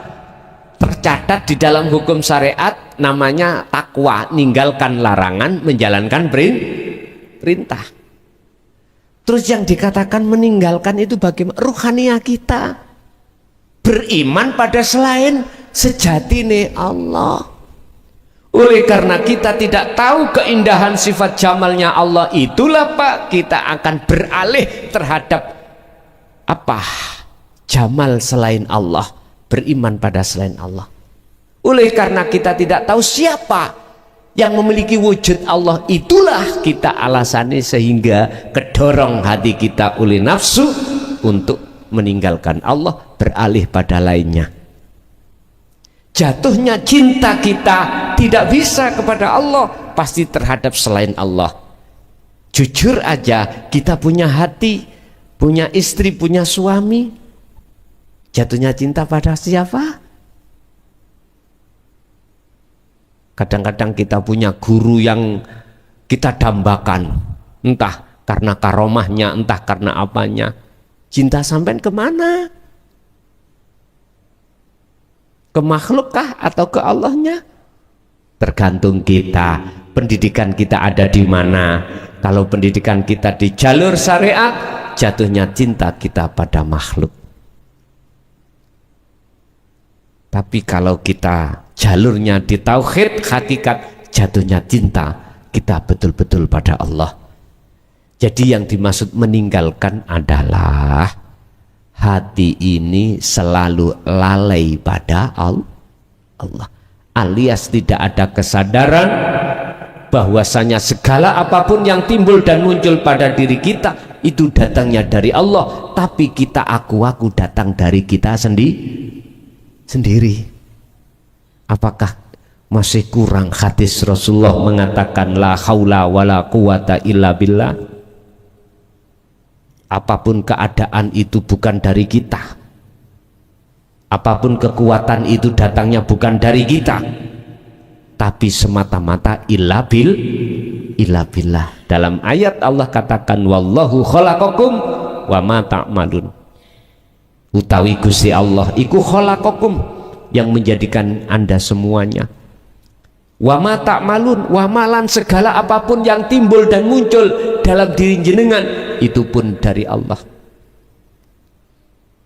tercatat di dalam hukum syariat namanya takwa, ninggalkan larangan, menjalankan perintah. Terus yang dikatakan meninggalkan itu bagaimana? Ruhaniyah kita beriman pada selain sejatine Allah. Oleh karena kita tidak tahu keindahan sifat jamalnya Allah, itulah Pak, kita akan beralih terhadap apa? Jamal selain Allah, beriman pada selain Allah. Oleh karena kita tidak tahu siapa yang memiliki wujud Allah, itulah kita alasannya sehingga kedorong hati kita oleh nafsu untuk meninggalkan Allah, beralih pada lainnya. Jatuhnya cinta kita tidak bisa kepada Allah, pasti terhadap selain Allah. Jujur aja, kita punya hati, punya istri, punya suami, jatuhnya cinta pada siapa? Kadang-kadang kita punya guru yang kita dambakan, entah karena karomahnya, entah karena apanya. Cinta sampai kemana? Ke makhlukkah atau ke Allahnya? Tergantung kita, pendidikan kita ada di mana. Kalau pendidikan kita di jalur syariat, jatuhnya cinta kita pada makhluk. Tapi kalau kita jalurnya di tauhid hakikat, jatuhnya cinta kita betul-betul pada Allah. Jadi yang dimaksud meninggalkan adalah hati ini selalu lalai pada Allah, alias tidak ada kesadaran bahwasanya segala apapun yang timbul dan muncul pada diri kita itu datangnya dari Allah, tapi kita aku datang dari kita sendiri. Apakah masih kurang hadis Rasulullah mengatakan la haula wala quwata illa billah? Apapun keadaan itu bukan dari kita, apapun kekuatan itu datangnya bukan dari kita, tapi semata-mata illa billah. Dalam ayat Allah katakan wallahu khalaqakum wa ma ta'malun. Utawi Gusti Allah iku khalaqakum, yang menjadikan Anda semuanya. Wa ma ta'malun, wa malan segala apapun yang timbul dan muncul dalam diri jenengan itu pun dari Allah.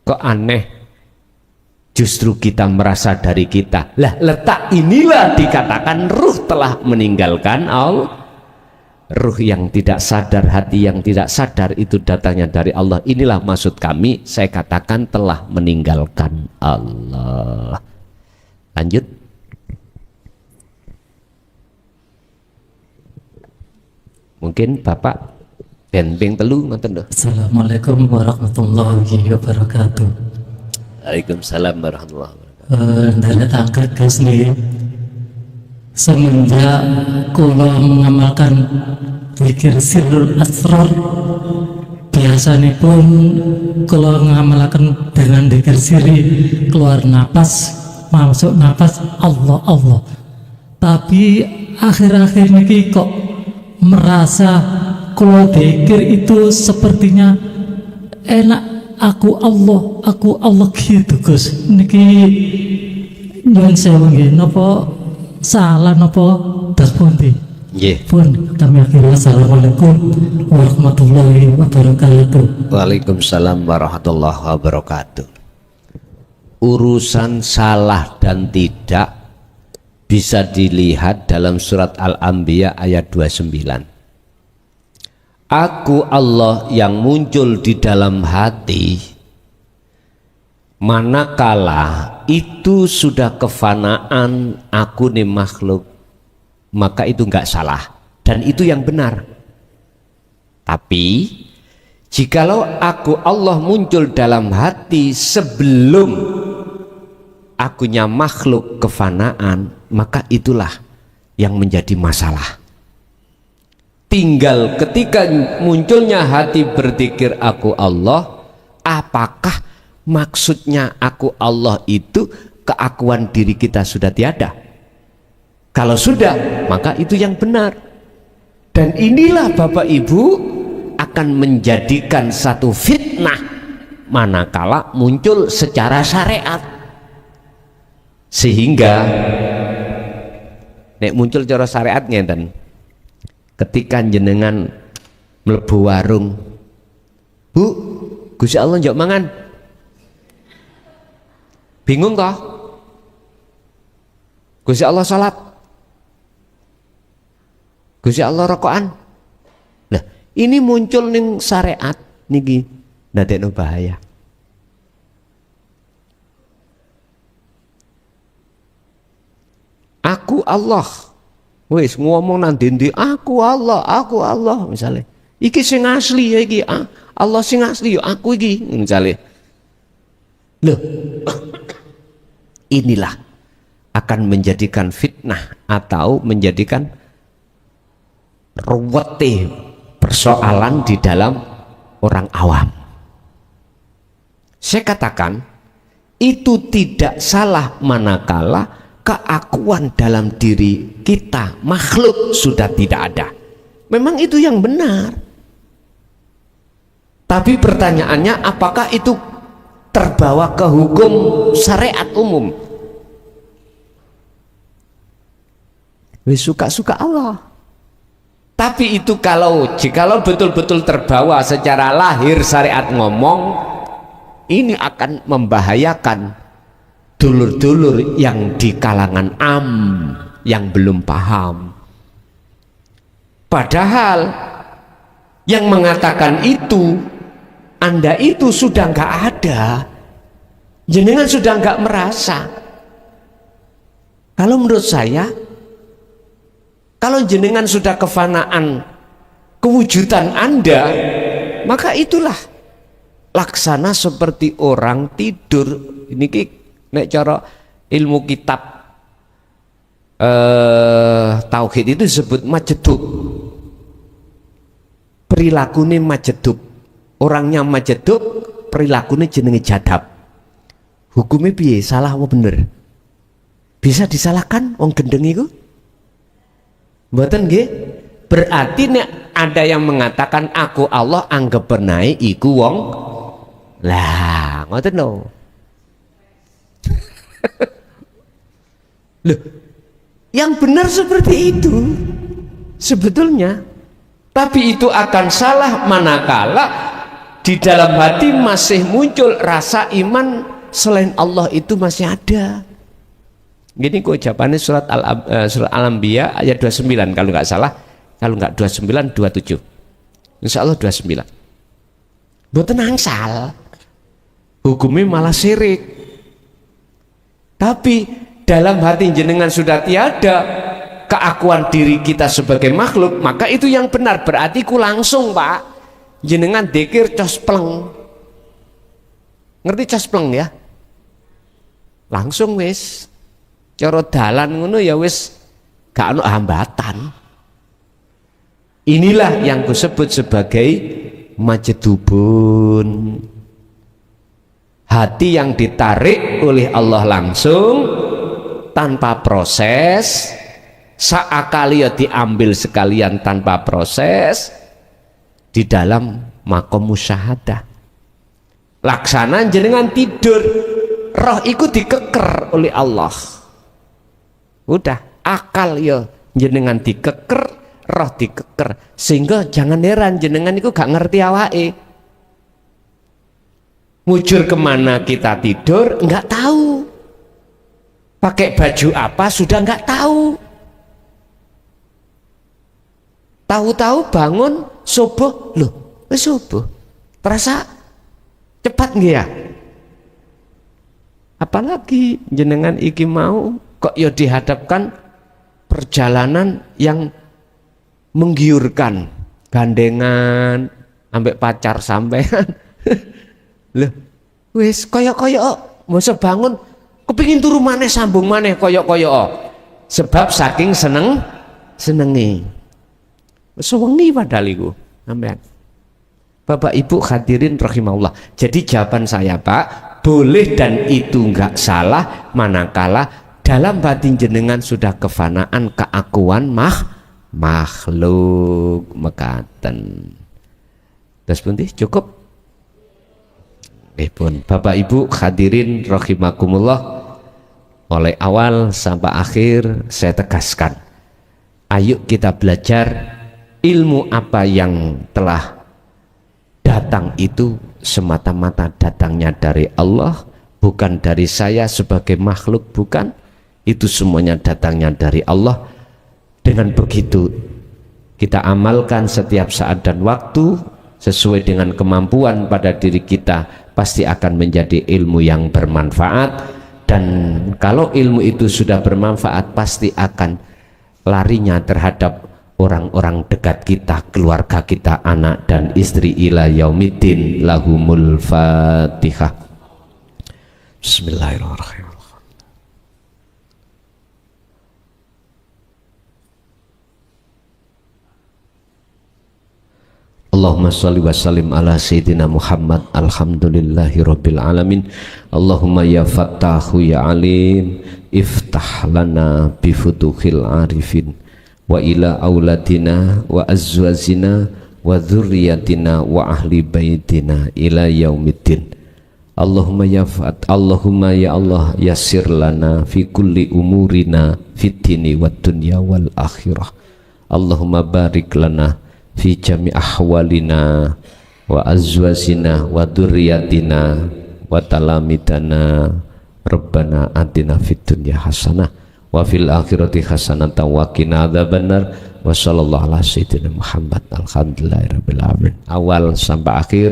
Kok aneh, justru kita merasa dari kita. Lah letak inilah dikatakan ruh telah meninggalkan Allah. Ruh yang tidak sadar, hati yang tidak sadar itu datangnya dari Allah. Inilah maksud kami, saya katakan telah meninggalkan Allah. Lanjut. Mungkin Bapak ping telu ngoten lho. Assalamualaikum warahmatullahi wabarakatuh. Waalaikumsalam warahmatullahi wabarakatuh. Dari tangkat Gus semenjak kula mengamalkan zikir sirrul asrar, biasanya pun kula mengamalkan dengan zikir siri, keluar napas, masuk napas, Allah Allah. Tapi akhir-akhir ini kok merasa kalau zikir itu sepertinya enak, aku Allah gitu Gus. Niki nyuwun sewu nggih, napa salah napa daspundi? Nggih. Pun kami akhiri. Assalamualaikum warahmatullahi wabarakatuh. Waalaikumsalam warahmatullahi wabarakatuh. Urusan salah dan tidak bisa dilihat dalam surat Al-Anbiya ayat 29. Aku Allah yang muncul di dalam hati, manakala itu sudah kefanaan aku nih makhluk, maka itu enggak salah dan itu yang benar. Tapi jikalau aku Allah muncul dalam hati sebelum akunya makhluk kefanaan, maka itulah yang menjadi masalah. Tinggal ketika munculnya hati berzikir aku Allah, apakah maksudnya aku Allah itu keakuan diri kita sudah tiada? Kalau sudah, maka itu yang benar. Dan inilah Bapak Ibu akan menjadikan satu fitnah manakala muncul secara syariat. Sehingga nek muncul cara syariat ngeten, ketika jenengan mlebu warung, Bu, Gusti Allah njok mangan, bingung toh? Gusti Allah salat, Gusti Allah rokokan. Nah, ini muncul ning syariat niki ndadekno bahaya. Aku Allah, wis ngomong nang ndi aku Allah misalnya. Iki sing asli ya iki, Allah sing asli ya aku iki misalnya. Loh, inilah akan menjadikan fitnah atau menjadikan ruwete persoalan di dalam orang awam. Saya katakan itu tidak salah manakala keakuan dalam diri kita makhluk sudah tidak ada. Memang itu yang benar. Tapi pertanyaannya, apakah itu terbawa ke hukum syariat umum? Wis suka-suka Allah. Tapi itu jikalau betul-betul terbawa secara lahir syariat ngomong, ini akan membahayakan dulur-dulur yang di kalangan yang belum paham. Padahal yang mengatakan itu, Anda itu sudah nggak ada, jenengan sudah nggak merasa. Kalau menurut saya, kalau jenengan sudah kefanaan kewujudan Anda, maka itulah laksana seperti orang tidur. Ini nek cara ilmu kitab tauhid itu disebut majedub. Perilakunya majedub, orangnya majedub, perilakunya jenenge jadab. Hukumnya piye, salah apa bener? Bisa disalahkan wong gendeng itu? Mboten nggih? Berarti nek ada yang mengatakan aku Allah, anggap pernah iku wong lah ngoten lho. Loh, yang benar seperti itu sebetulnya. Tapi itu akan salah manakala di dalam hati masih muncul rasa iman selain Allah itu masih ada. Gini kok jawabannya surat Al-Anbiya ayat 29 kalau nggak salah, kalau nggak 29 27. Insya Allah 29. Mboten angsal, hukumnya malah syirik. Tapi dalam hati jenengan sudah tiada keakuan diri kita sebagai makhluk, maka itu yang benar. Berarti ku langsung Pak, jenengan dzikir cospleng. Ngerti cospleng ya? Langsung wis cara dalan ngono ya wis gak ono hambatan. Inilah yang kusebut sebagai majedubun. Hati yang ditarik oleh Allah langsung tanpa proses, saakali ya diambil sekalian tanpa proses di dalam makom musyahadah. Laksana jenengan tidur, roh itu dikeker oleh Allah. Udah akal ya jenengan dikeker, roh dikeker, sehingga jangan heran jenengan itu gak ngerti awake. Mujur kemana kita tidur nggak tahu, pakai baju apa sudah nggak tahu. Tahu-tahu bangun subuh, loh subuh terasa cepat nggih ya? Apalagi jenengan iki mau kok ya dihadapkan perjalanan yang menggiurkan, gandengan ambek pacar sampean. Loh, wis koyok-koyok masa bangun kepingin turu maneh sambung maneh koyok-koyok. Sebab saking senengi. Sewengi padahal iku sampean. Bapak Ibu hadirin rahimahullah. Jadi jawaban saya Pak, boleh dan itu enggak salah manakala dalam batin jenengan sudah kefanaan keakuan makhluk mekaten. Terus pundi cukup? Pun Bapak Ibu hadirin rahimakumullah, mulai awal sampai akhir saya tegaskan, ayo kita belajar ilmu apa yang telah datang itu semata-mata datangnya dari Allah, bukan dari saya sebagai makhluk, bukan. Itu semuanya datangnya dari Allah. Dengan begitu kita amalkan setiap saat dan waktu sesuai dengan kemampuan pada diri kita, pasti akan menjadi ilmu yang bermanfaat. Dan kalau ilmu itu sudah bermanfaat, pasti akan larinya terhadap orang-orang dekat kita, keluarga kita, anak dan istri ila yaumiddin. Lahumul Fatihah. Bismillahirrahmanirrahim. Allahumma salli wa sallim ala sayyidina Muhammad. Alhamdulillahi rabbil alamin. Allahumma ya fattahu ya alim, iftah lana bifutuhil arifin wa ila auladina wa azwazina wa dzurriyyatina wa ahli baitina ila yaumiddin. Allahumma ya Allah yassir lana fi kulli umurina fid dini wad dunya wal akhirah. Allahumma barik lana fi jami ahwalina wa azwazina wa dzurriyyatina wa talamidana. Rabbana atina fid dunya hasanah wa fil akhirati hasanatan wa qina adzabannar. Wa sallallahu ala sayyidina Muhammad. Alhamdulillahirabbil alamin. Awal sampai akhir,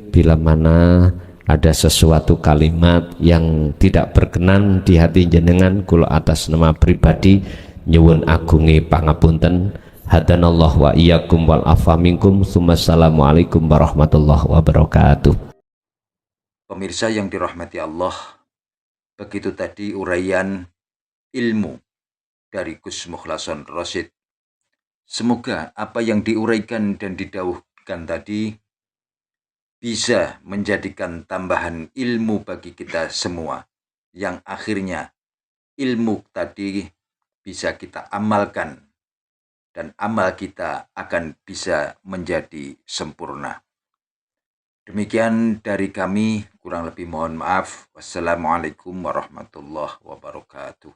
bila mana ada sesuatu kalimat yang tidak berkenan di hati jenengan, kula atas nama pribadi nyuwun agungi pangapunten. Hadanallah wa iyyakum wal afa minkum. Assalamualaikum warahmatullahi wabarakatuh. Pemirsa yang dirahmati Allah, begitu tadi uraian ilmu dari Gus Mukhlason Rosyid. Semoga apa yang diuraikan dan didauhkan tadi bisa menjadikan tambahan ilmu bagi kita semua, yang akhirnya ilmu tadi bisa kita amalkan dan amal kita akan bisa menjadi sempurna. Demikian dari kami, kurang lebih mohon maaf. Wassalamualaikum warahmatullahi wabarakatuh.